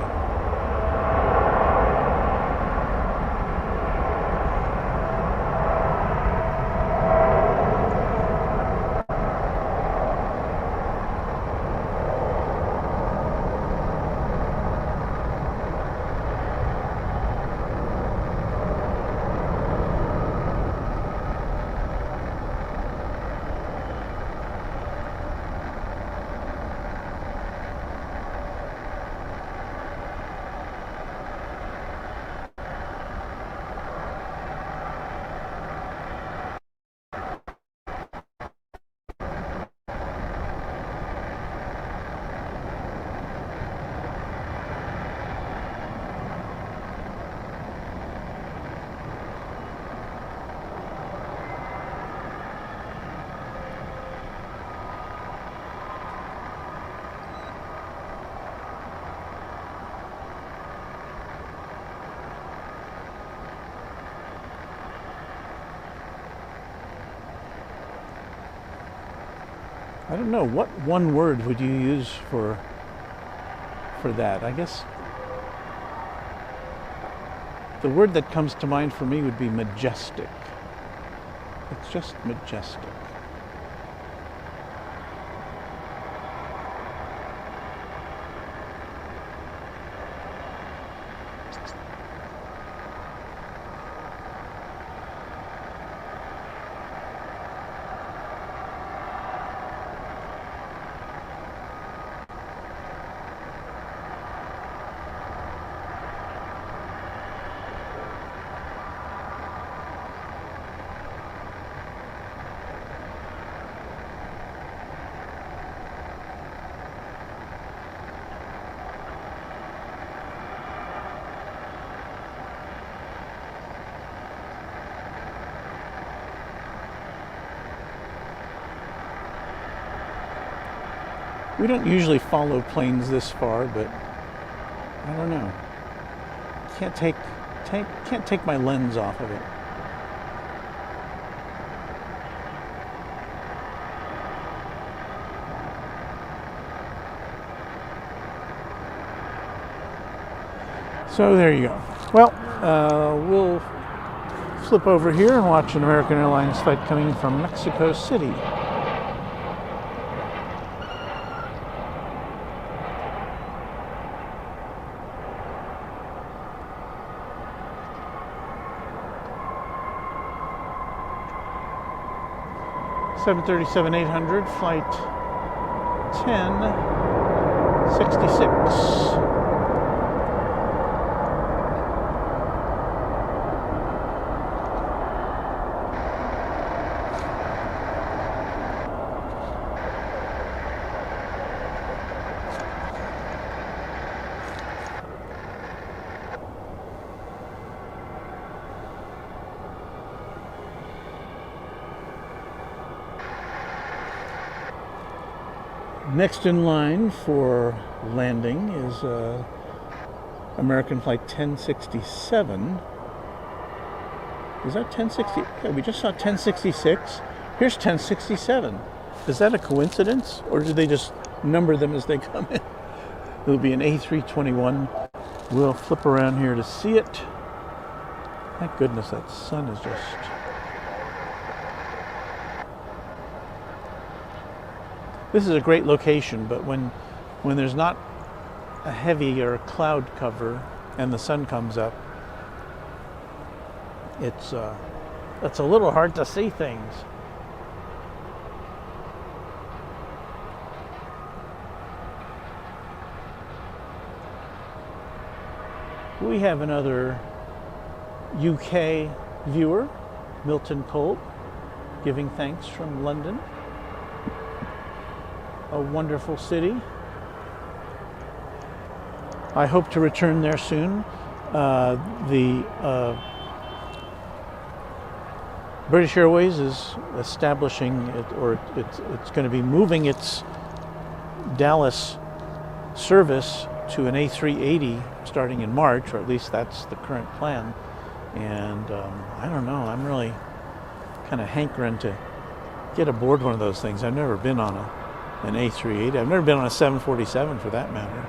I don't know, what one word would you use for that? I guess the word that comes to mind for me would be majestic. It's just majestic. We don't usually follow planes this far, but I don't know. Can't take my lens off of it. So there you go. Well, we'll flip over here and watch an American Airlines flight coming from Mexico City. Seven 737-800, flight 1066. Next in line for landing is American flight 1067. Is that 1060? Yeah, we just saw 1066. Here's 1067. Is that a coincidence, or do they just number them as they come in? It'll be an A321. We'll flip around here to see it. Thank goodness that sun is just... This is a great location, but when there's not a heavy or a cloud cover and the sun comes up, it's a little hard to see things. We have another UK viewer, Milton Kolb, giving thanks from London. A wonderful city. I hope to return there soon. The British Airways is establishing it, or it's going to be moving its Dallas service to an A380 starting in March, or at least that's the current plan. And I don't know, I'm really kind of hankering to get aboard one of those things. I've never been on an A380. I've never been on a 747 for that matter.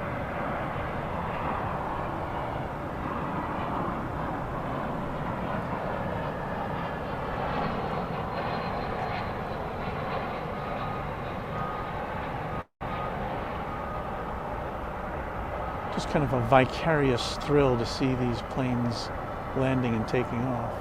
Just kind of a vicarious thrill to see these planes landing and taking off.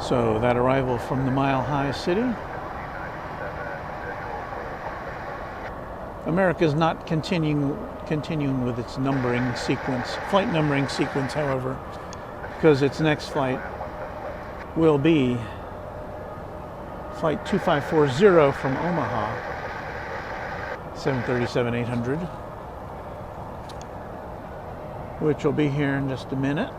So that arrival from the Mile High City. America's not continuing with its numbering sequence, flight numbering sequence, however, because its next flight will be flight 2540 from Omaha, 737-800, which will be here in just a minute.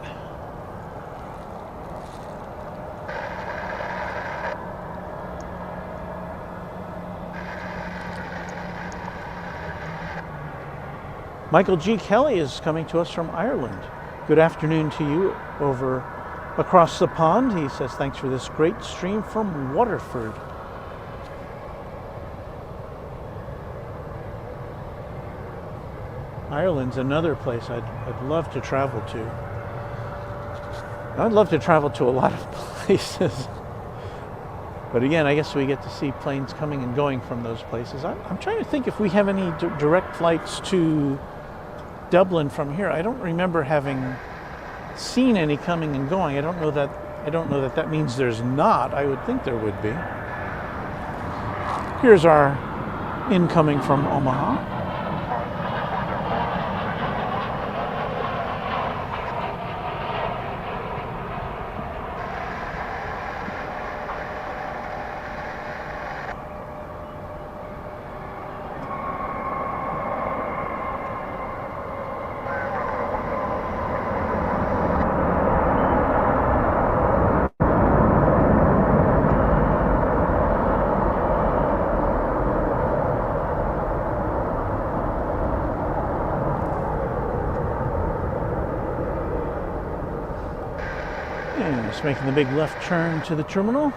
Michael G. Kelly is coming to us from Ireland. Good afternoon to you over across the pond. He says, thanks for this great stream from Waterford. Ireland's another place I'd love to travel to. I'd love to travel to a lot of places. But again, I guess we get to see planes coming and going from those places. I'm trying to think if we have any direct flights to Dublin from here. I don't remember having seen any coming and going. I don't know that that means there's not. I would think there would be. Here's our incoming from Omaha. And just making the big left turn to the terminal.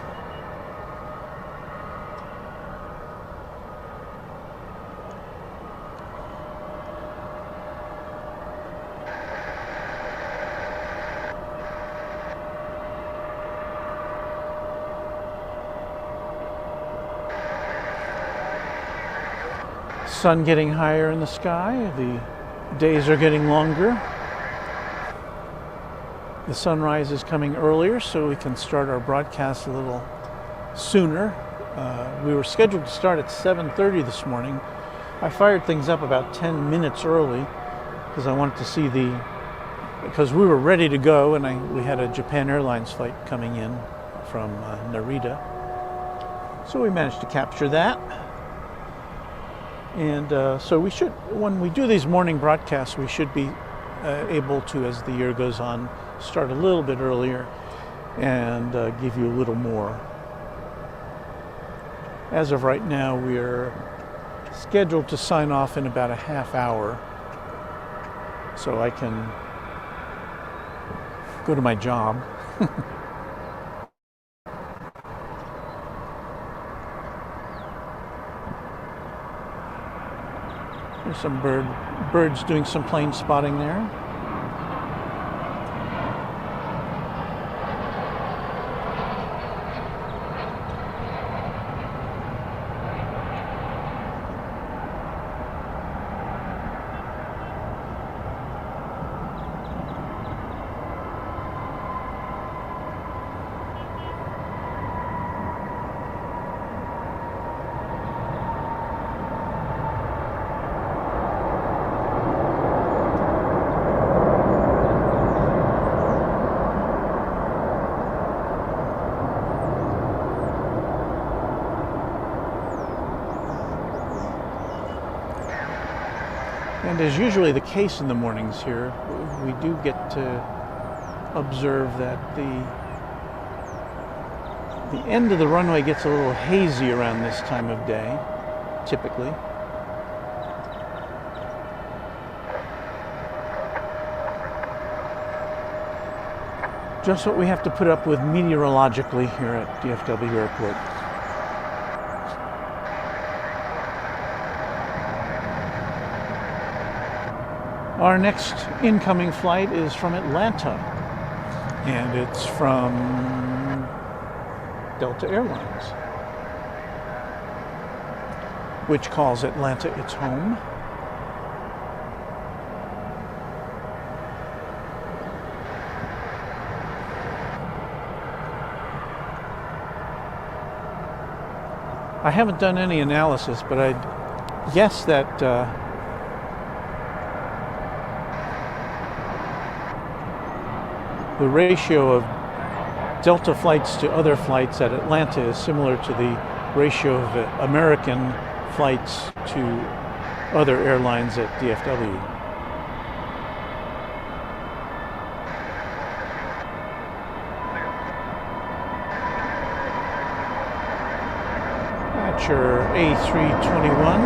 Sun getting higher in the sky, the days are getting longer. The sunrise is coming earlier, so we can start our broadcast a little sooner. We were scheduled to start at 7:30 this morning. I fired things up about 10 minutes early because I wanted to see because we were ready to go, and we had a Japan Airlines flight coming in from Narita. So we managed to capture that. And so we should, when we do these morning broadcasts, we should be able to, as the year goes on, start a little bit earlier and give you a little more. As of right now, we are scheduled to sign off in about a half hour, so I can go to my job. There's some birds doing some plane spotting there. And as usually the case in the mornings here, we do get to observe that the end of the runway gets a little hazy around this time of day, typically. Just what we have to put up with meteorologically here at DFW Airport. Our next incoming flight is from Atlanta, and it's from Delta Airlines, which calls Atlanta its home. I haven't done any analysis, but I'd guess that the ratio of Delta flights to other flights at Atlanta is similar to the ratio of American flights to other airlines at DFW. That's your A321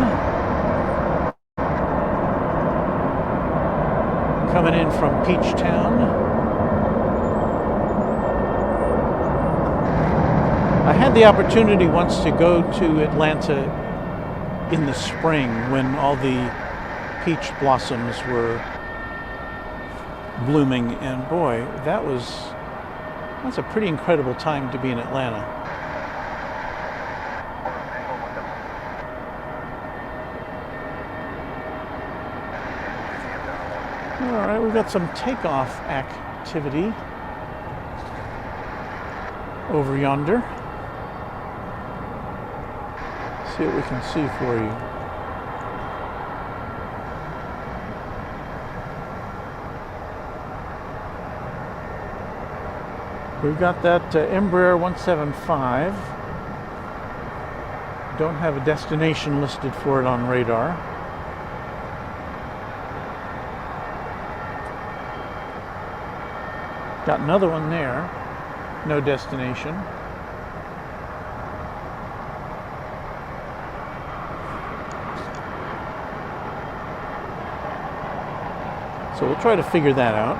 coming in from Peachtown. I had the opportunity once to go to Atlanta in the spring when all the peach blossoms were blooming, and boy, that's a pretty incredible time to be in Atlanta. All right, we've got some takeoff activity over yonder. See what we can see for you. We've got that Embraer 175. Don't have a destination listed for it on radar. Got another one there. No destination. So we'll try to figure that out.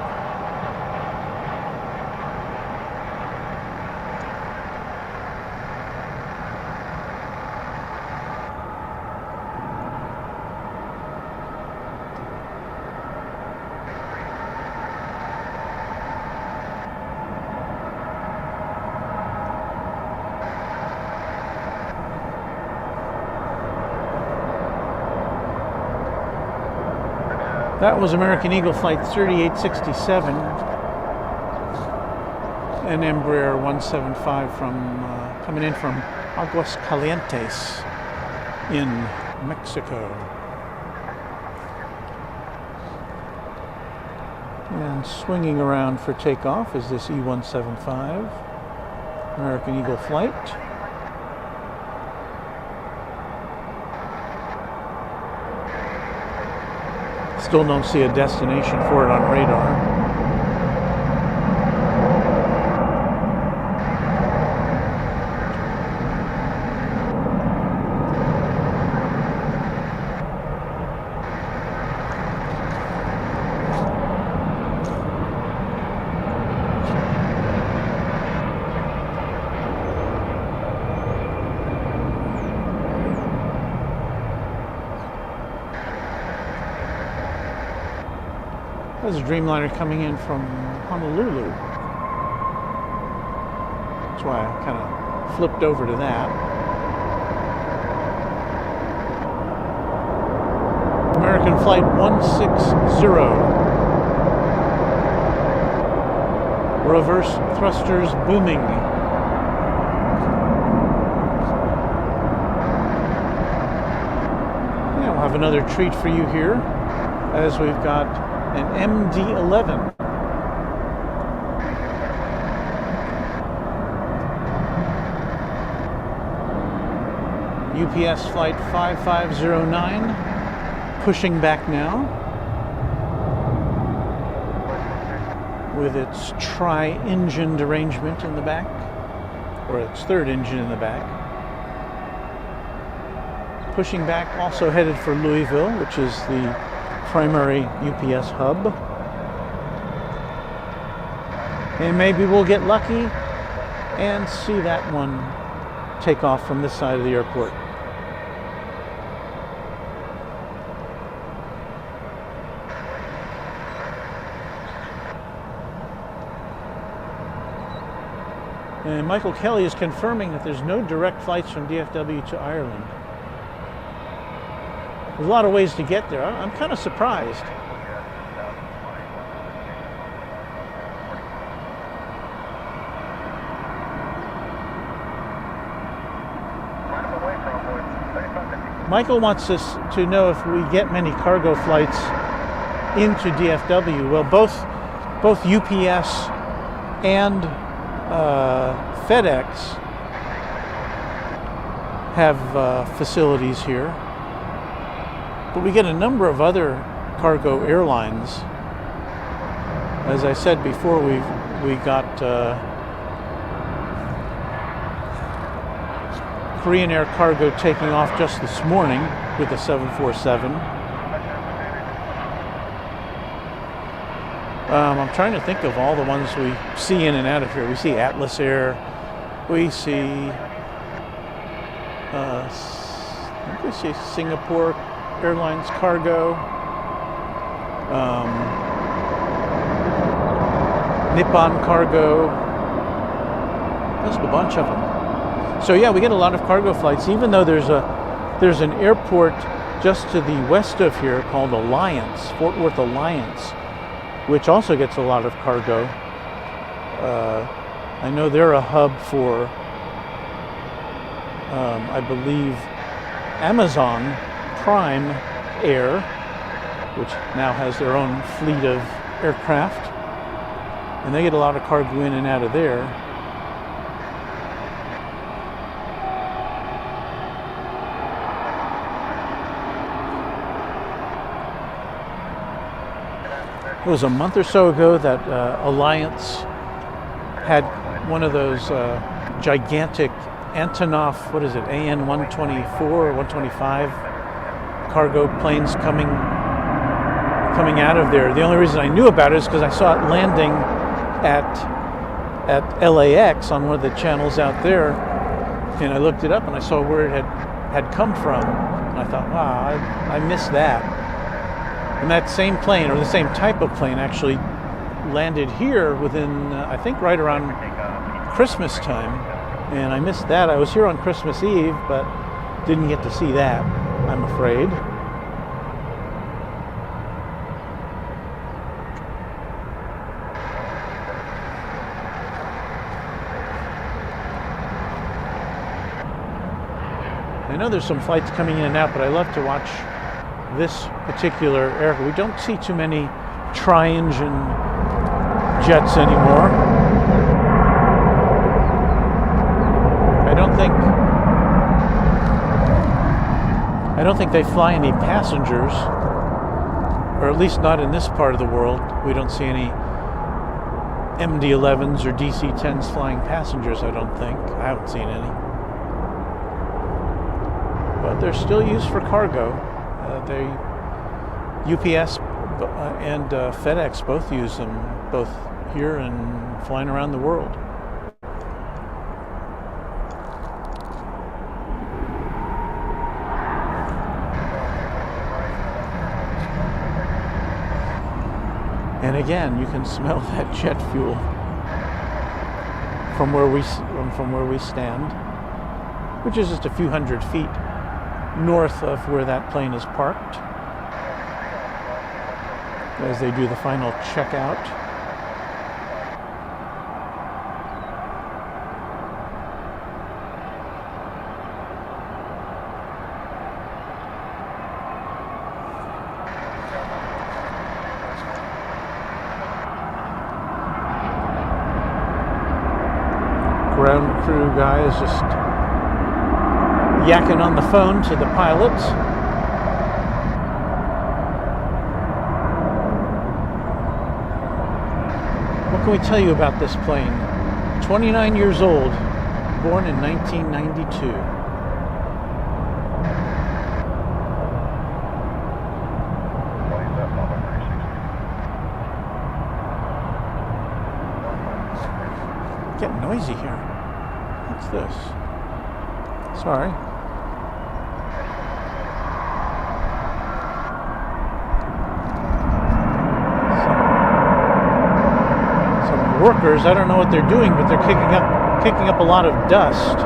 That was American Eagle Flight 3867, an Embraer 175 from coming in from Aguascalientes in Mexico. And swinging around for takeoff is this E175, American Eagle Flight. Still don't see a destination for it on radar. There's a Dreamliner coming in from Honolulu. That's why I kind of flipped over to that. American Flight 160. Reverse thrusters booming. Yeah, we'll have another treat for you here as we've got an MD-11. UPS Flight 5509, pushing back now with its tri-engined arrangement in the back, or its third engine in the back. Pushing back, also headed for Louisville, which is the primary UPS hub. And maybe we'll get lucky and see that one take off from this side of the airport. And Michael Kelly is confirming that there's no direct flights from DFW to Ireland. There's a lot of ways to get there. I'm kind of surprised. Michael wants us to know if we get many cargo flights into DFW. Well, both UPS and FedEx have facilities here. But we get a number of other cargo airlines. As I said before, we got Korean Air Cargo taking off just this morning with the 747. I'm trying to think of all the ones we see in and out of here. We see Atlas Air. We see Singapore Airlines Cargo, Nippon Cargo, just a bunch of them. So yeah, we get a lot of cargo flights, even though there's an airport just to the west of here called Alliance, Fort Worth Alliance, which also gets a lot of cargo. I know they're a hub for, I believe, Amazon Prime Air, which now has their own fleet of aircraft, and they get a lot of cargo in and out of there. It was a month or so ago that Alliance had one of those gigantic Antonov, what is it, AN-124 or 125 cargo planes coming out of there. The only reason I knew about it is because I saw it landing at LAX on one of the channels out there, and I looked it up and I saw where it had come from, and I thought, wow, I missed that. And that same plane, or the same type of plane, actually landed here within, I think, right around Christmas time, and I missed that. I was here on Christmas Eve, but didn't get to see that, I'm afraid. know there's some flights coming in and out, but I love to watch this particular aircraft. We don't see too many tri-engine jets anymore. I don't think they fly any passengers, or at least not in this part of the world. We don't see any MD-11s or DC-10s flying passengers, I don't think. I haven't seen any. But they're still used for cargo. UPS and FedEx both use them, both here and flying around the world. And again, you can smell that jet fuel from where we stand, which is just a few hundred feet north of where that plane is parked, as they do the final checkout. Ground crew guy is just yakking on the phone to the pilots. What can we tell you about this plane? 29 years old, born in 1992. Getting noisy here. What's this? Sorry. Some workers, I don't know what they're doing, but they're kicking up a lot of dust.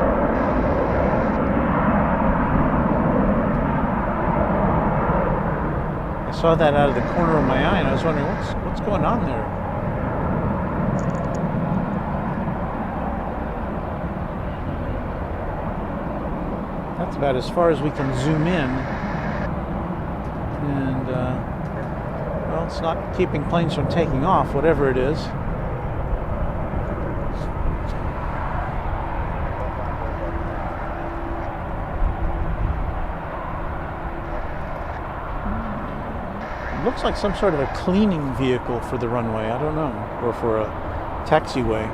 I saw that out of the corner of my eye, and I was wondering what's going on there. That's about as far as we can zoom in, and well, it's not keeping planes from taking off, whatever it is. It looks like some sort of a cleaning vehicle for the runway, I don't know, or for a taxiway.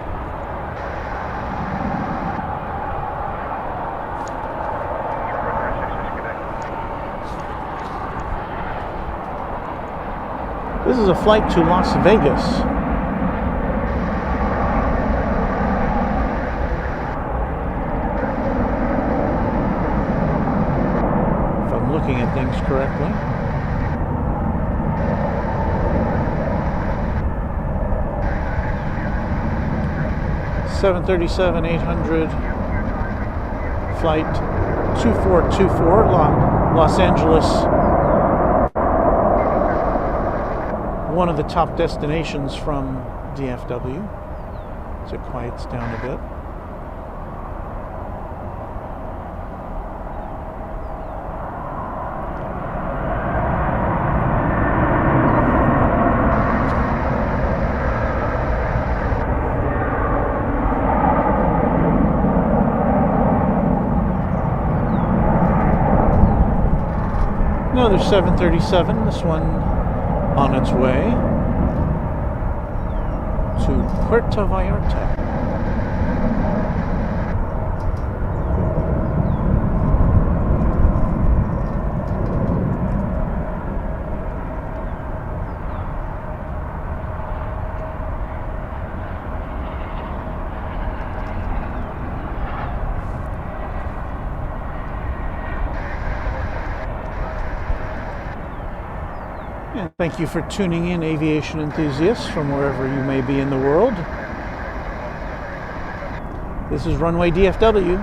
This is a flight to Las Vegas. If I'm looking at things correctly. (737-800) flight 2424, Los Angeles. One of the top destinations from DFW, so it quiets down a bit. Another 737, this one on its way to Puerto Vallarta. And thank you for tuning in, aviation enthusiasts from wherever you may be in the world. This is Runway DFW.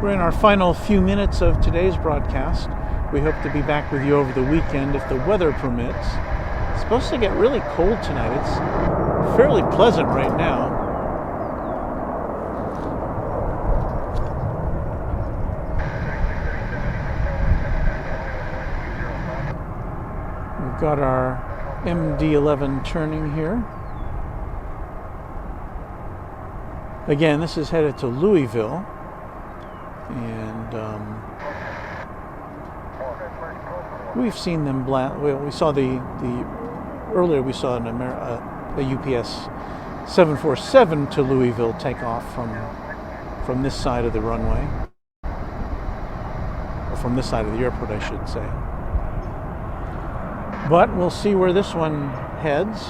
We're in our final few minutes of today's broadcast. We hope to be back with you over the weekend if the weather permits. It's supposed to get really cold tonight. It's fairly pleasant right now. got our MD-11 turning here. Again, this is headed to Louisville, and we've seen them we saw earlier we saw a UPS 747 to Louisville take off from this side of the runway, or from this side of the airport, I should say. But we'll see where this one heads.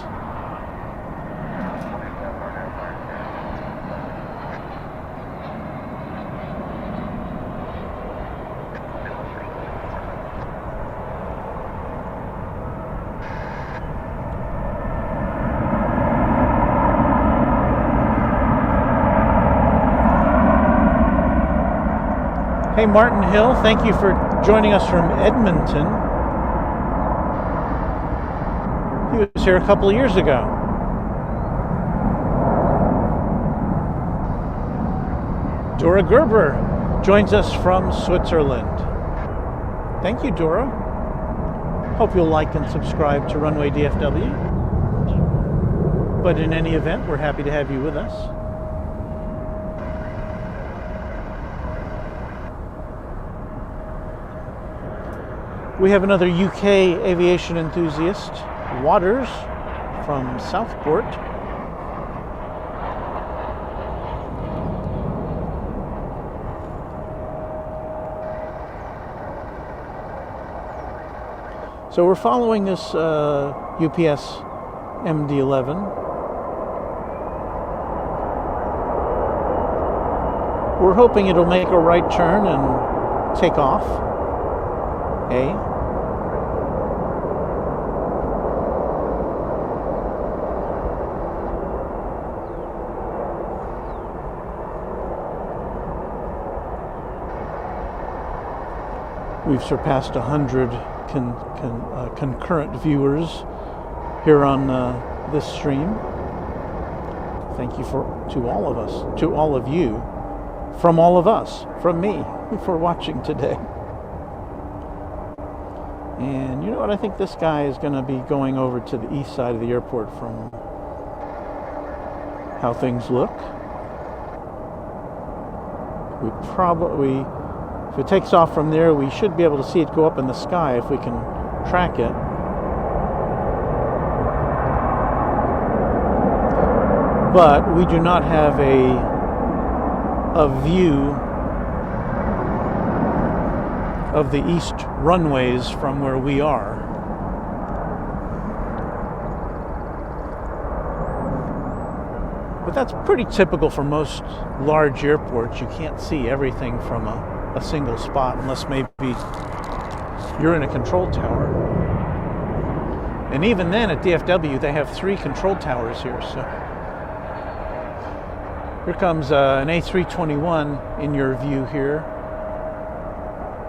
Hey, Martin Hill, thank you for joining us from Edmonton. He was here a couple of years ago. Dora Gerber joins us from Switzerland. Thank you, Dora. Hope you'll like and subscribe to Runway DFW. But in any event, we're happy to have you with us. We have another UK aviation enthusiast, Waters, from Southport. So we're following this UPS MD-11. We're hoping it'll make a right turn and take off. We've surpassed 100 concurrent viewers here on this stream. Thank you to all of us, to all of you, from all of us, from me, for watching today. And you know what? I think this guy is going to be going over to the east side of the airport from how things look. If it takes off from there, we should be able to see it go up in the sky if we can track it. But we do not have a view of the east runways from where we are. But that's pretty typical for most large airports. You can't see everything from a single spot unless maybe you're in a control tower. And even then at DFW they have 3 control towers here. So here comes an A321 in your view here.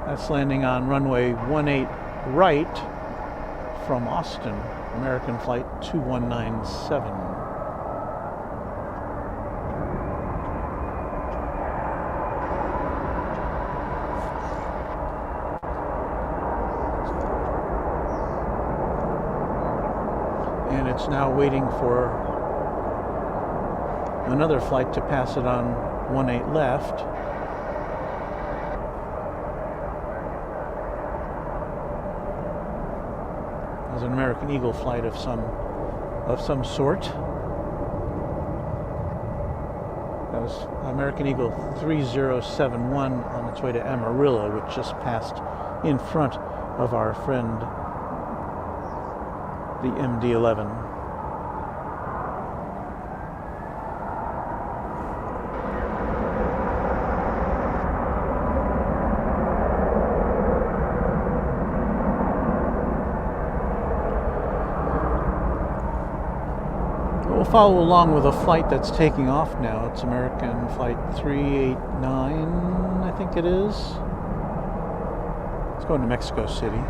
That's landing on runway 18 right from Austin, American flight 2197. And it's now waiting for another flight to pass it on 18 left. There's an American Eagle flight of some sort. That was American Eagle 3071 on its way to Amarillo, which just passed in front of our friend the MD-11. We'll follow along with a flight that's taking off now. It's American flight 389, I think it is. It's going to Mexico City.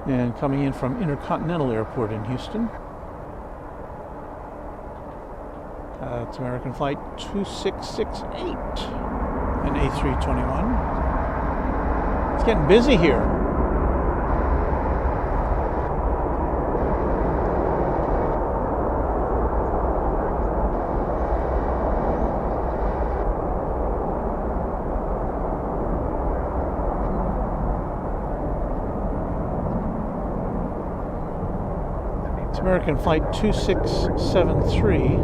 And coming in from Intercontinental Airport in Houston. It's American Flight 2668, an A321. It's getting busy here. It's American Flight 2673.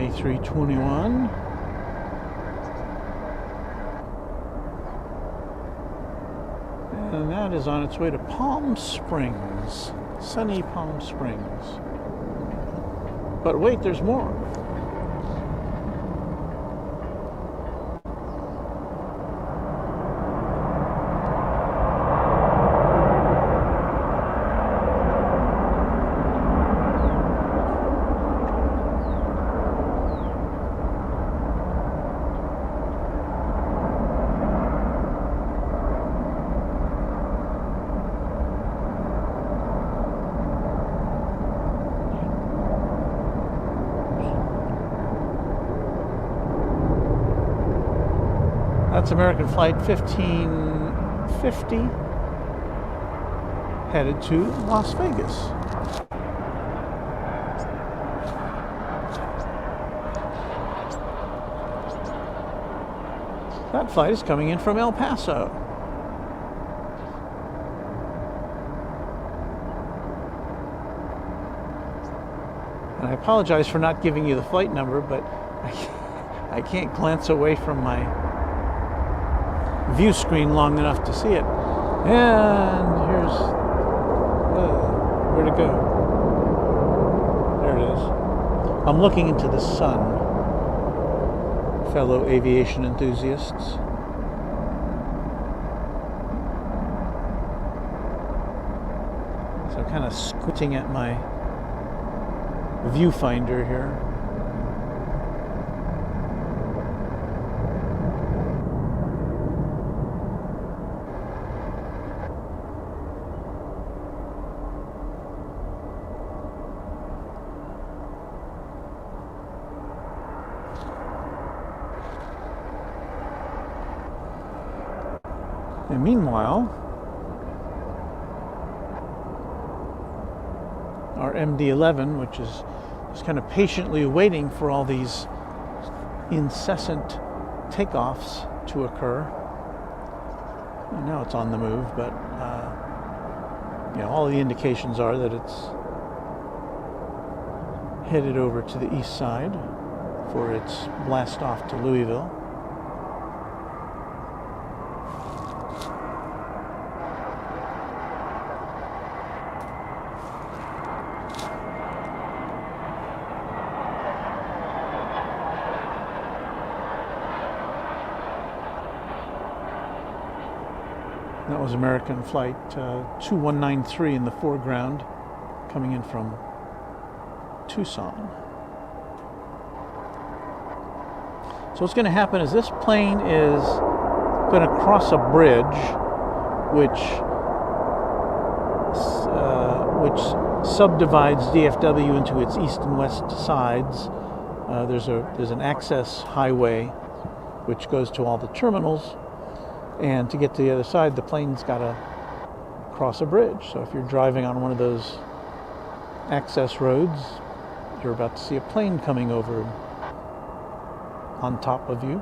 A321. And that is on its way to Palm Springs, sunny Palm Springs. But wait, there's more. That's American Flight 1550, headed to Las Vegas. That flight is coming in from El Paso. And I apologize for not giving you the flight number, but I can't glance away from my view screen long enough to see it. And here's where to go. There it is. I'm looking into the sun, fellow aviation enthusiasts. So I'm kind of squinting at my viewfinder here. And meanwhile, our MD-11, which is kind of patiently waiting for all these incessant takeoffs to occur. And now it's on the move, but all the indications are that it's headed over to the east side for its blast off to Louisville. That was American Flight 2193 in the foreground, coming in from Tucson. So what's going to happen is this plane is going to cross a bridge which subdivides DFW into its east and west sides. There's an access highway which goes to all the terminals. And to get to the other side, the plane's got to cross a bridge. So if you're driving on one of those access roads, you're about to see a plane coming over on top of you.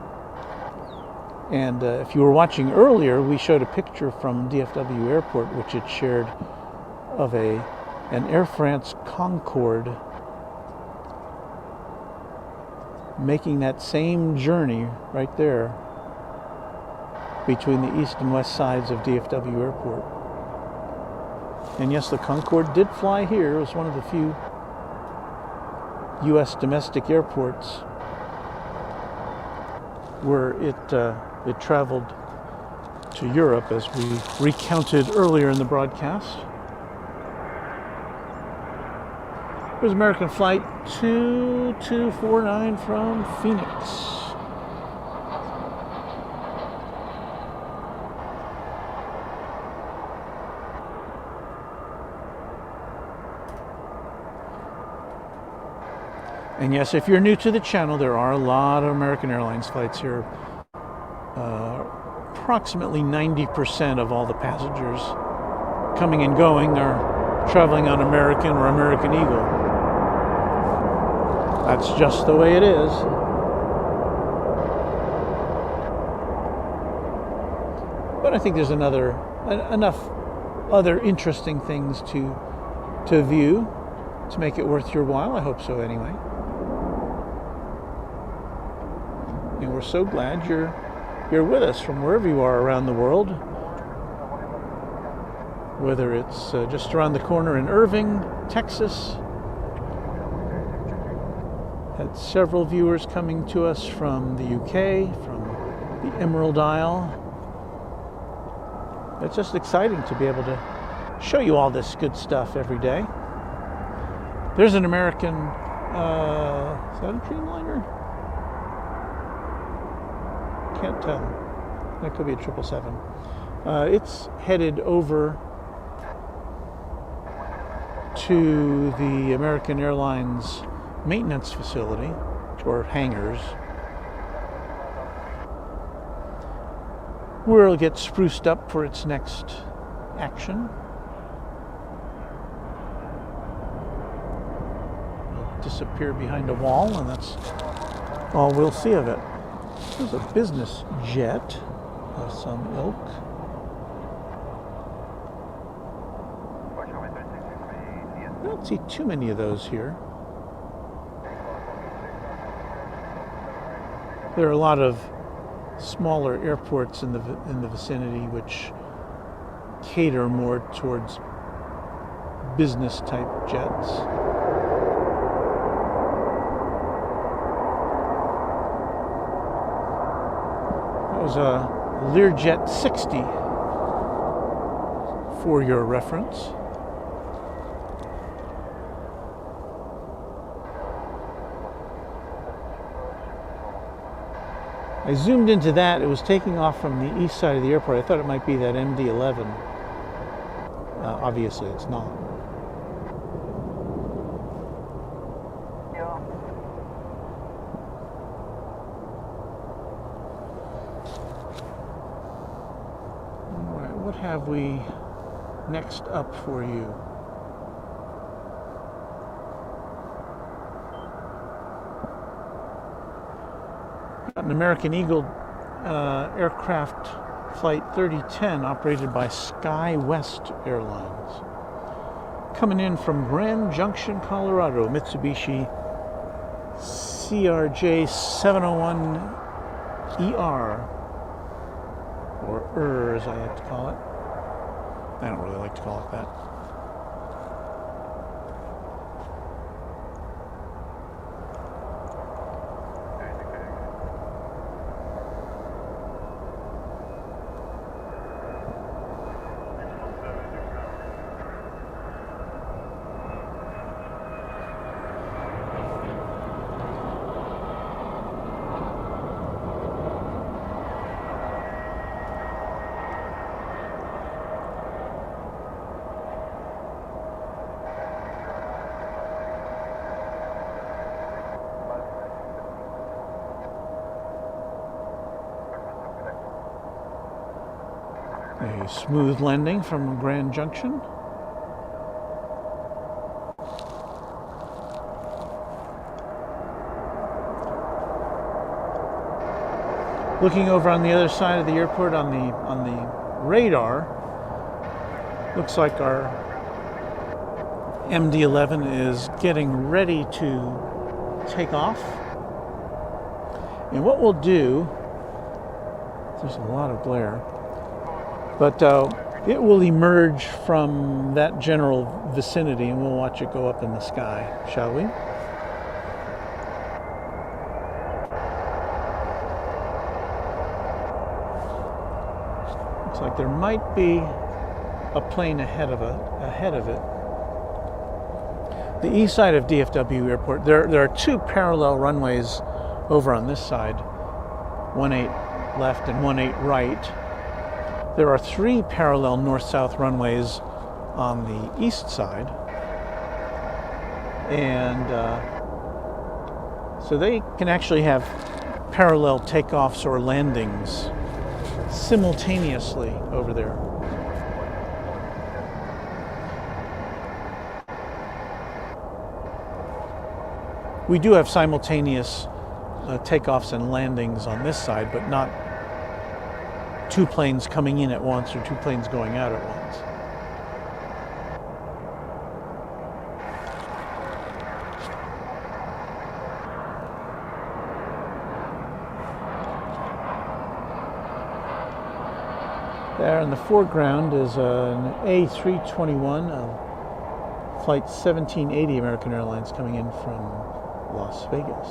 And if you were watching earlier, we showed a picture from DFW Airport, which it shared, of an Air France Concorde making that same journey right there between the east and west sides of DFW Airport. And yes, the Concorde did fly here. It was one of the few U.S. domestic airports where it traveled to Europe, as we recounted earlier in the broadcast. Here's American Flight 2249 from Phoenix. And yes, if you're new to the channel, there are a lot of American Airlines flights here. Approximately 90% of all the passengers coming and going are traveling on American or American Eagle. That's just the way it is. But I think there's enough other interesting things to view to make it worth your while. I hope so anyway. And we're so glad you're with us from wherever you are around the world. Whether it's just around the corner in Irving, Texas. Had several viewers coming to us from the UK, from the Emerald Isle. It's just exciting to be able to show you all this good stuff every day. There's an American, is that a Dreamliner? Can't tell. That could be a 777. It's headed over to the American Airlines maintenance facility, or hangars, where it'll get spruced up for its next action. It'll disappear behind a wall, and that's all we'll see of it. There's a business jet of some ilk. I don't see too many of those here. There are a lot of smaller airports in the vicinity which cater more towards business type jets. That was a Learjet 60 for your reference. I zoomed into that. It was taking off from the east side of the airport. I thought it might be that MD-11. Obviously, it's not. All right, what have we next up for you? An American Eagle aircraft flight 3010 operated by SkyWest Airlines. Coming in from Grand Junction, Colorado, Mitsubishi CRJ 701ER, or as I like to call it. I don't really like to call it that. A smooth landing from Grand Junction. Looking over on the other side of the airport on the radar, looks like our MD-11 is getting ready to take off. And what we'll do, there's a lot of glare, but it will emerge from that general vicinity and we'll watch it go up in the sky, shall we? Looks like there might be a plane ahead of it. The east side of DFW Airport, there are two parallel runways over on this side, 18 left and 18 right. There are three parallel north-south runways on the east side, and So they can actually have parallel takeoffs or landings simultaneously over there. We do have simultaneous takeoffs and landings on this side, but not two planes coming in at once or two planes going out at once. There in the foreground is an A321, flight 1780 American Airlines coming in from Las Vegas.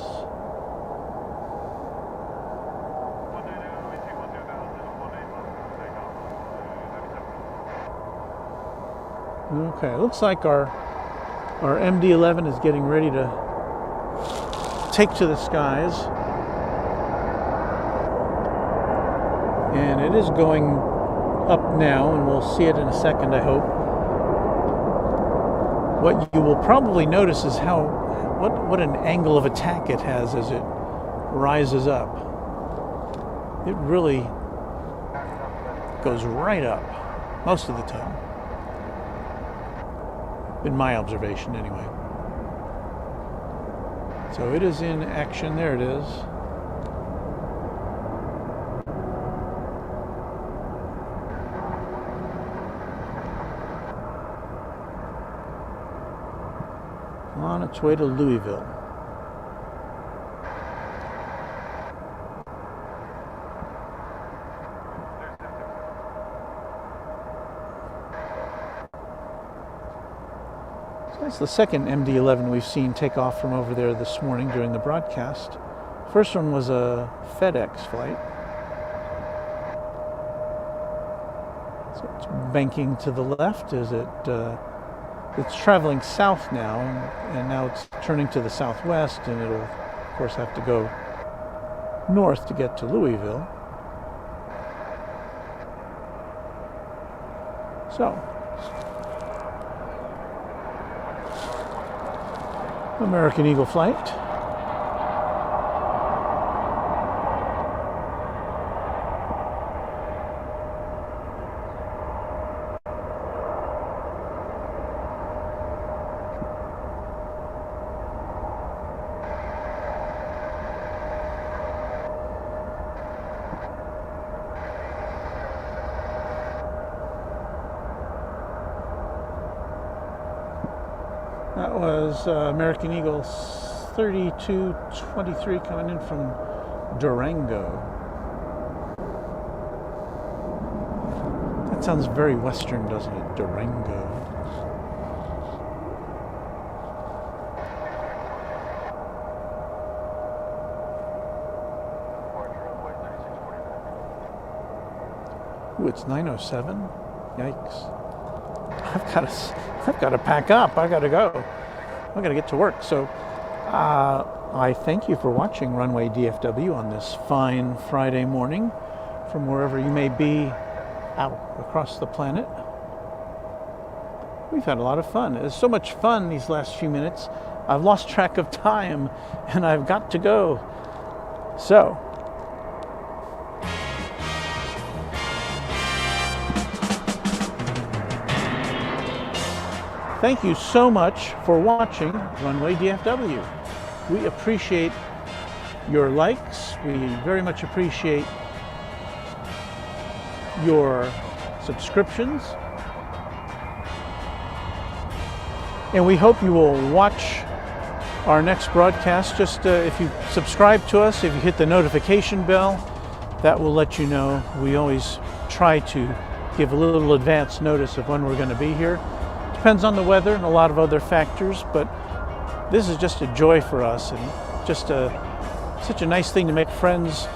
Okay, looks like our MD-11 is getting ready to take to the skies. And it is going up now, and we'll see it in a second, I hope. What you will probably notice is what an angle of attack it has as it rises up. It really goes right up most of the time. In my observation, anyway. So it is in action. There it is. On its way to Louisville. That's the second MD-11 we've seen take off from over there this morning during the broadcast. First one was a FedEx flight. So it's banking to the left as it's traveling south now, and now it's turning to the southwest, and it'll, of course, have to go north to get to Louisville. So, American Eagle flight. That was American Eagle 3223 coming in from Durango. That sounds very Western, doesn't it? Durango. Ooh, it's 9:07. Yikes. I've got to pack up. I got to go. I got to get to work. So I thank you for watching Runway DFW on this fine Friday morning from wherever you may be out across the planet. We've had a lot of fun. It's so much fun these last few minutes. I've lost track of time and I've got to go. So, thank you so much for watching Runway DFW. We appreciate your likes. We very much appreciate your subscriptions. And we hope you will watch our next broadcast. Just if you subscribe to us, if you hit the notification bell, that will let you know. We always try to give a little advance notice of when we're going to be here. Depends on the weather and a lot of other factors, but this is just a joy for us and just such a nice thing to make friends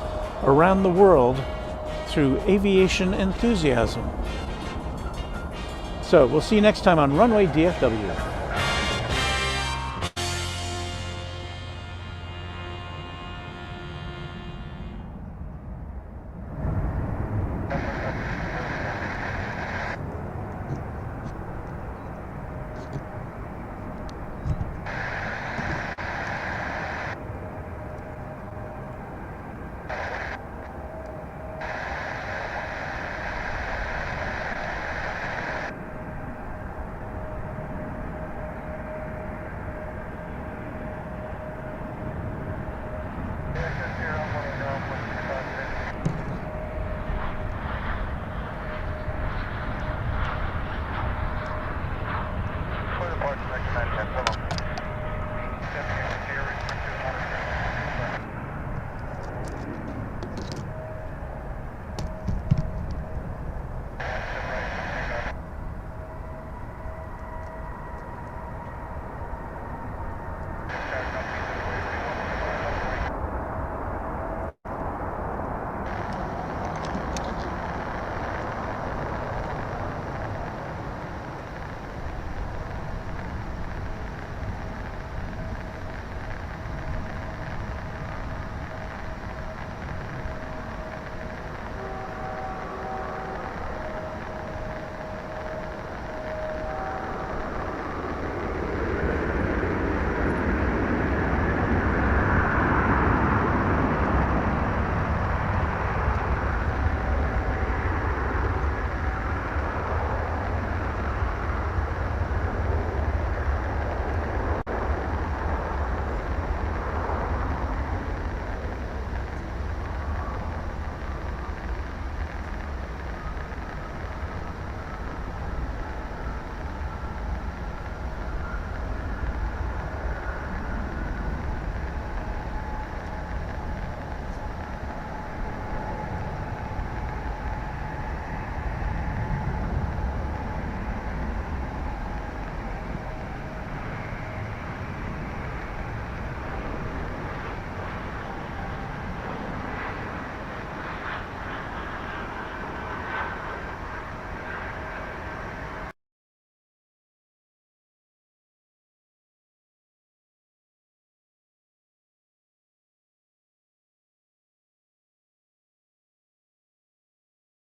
around the world through aviation enthusiasm. So we'll see you next time on Runway DFW.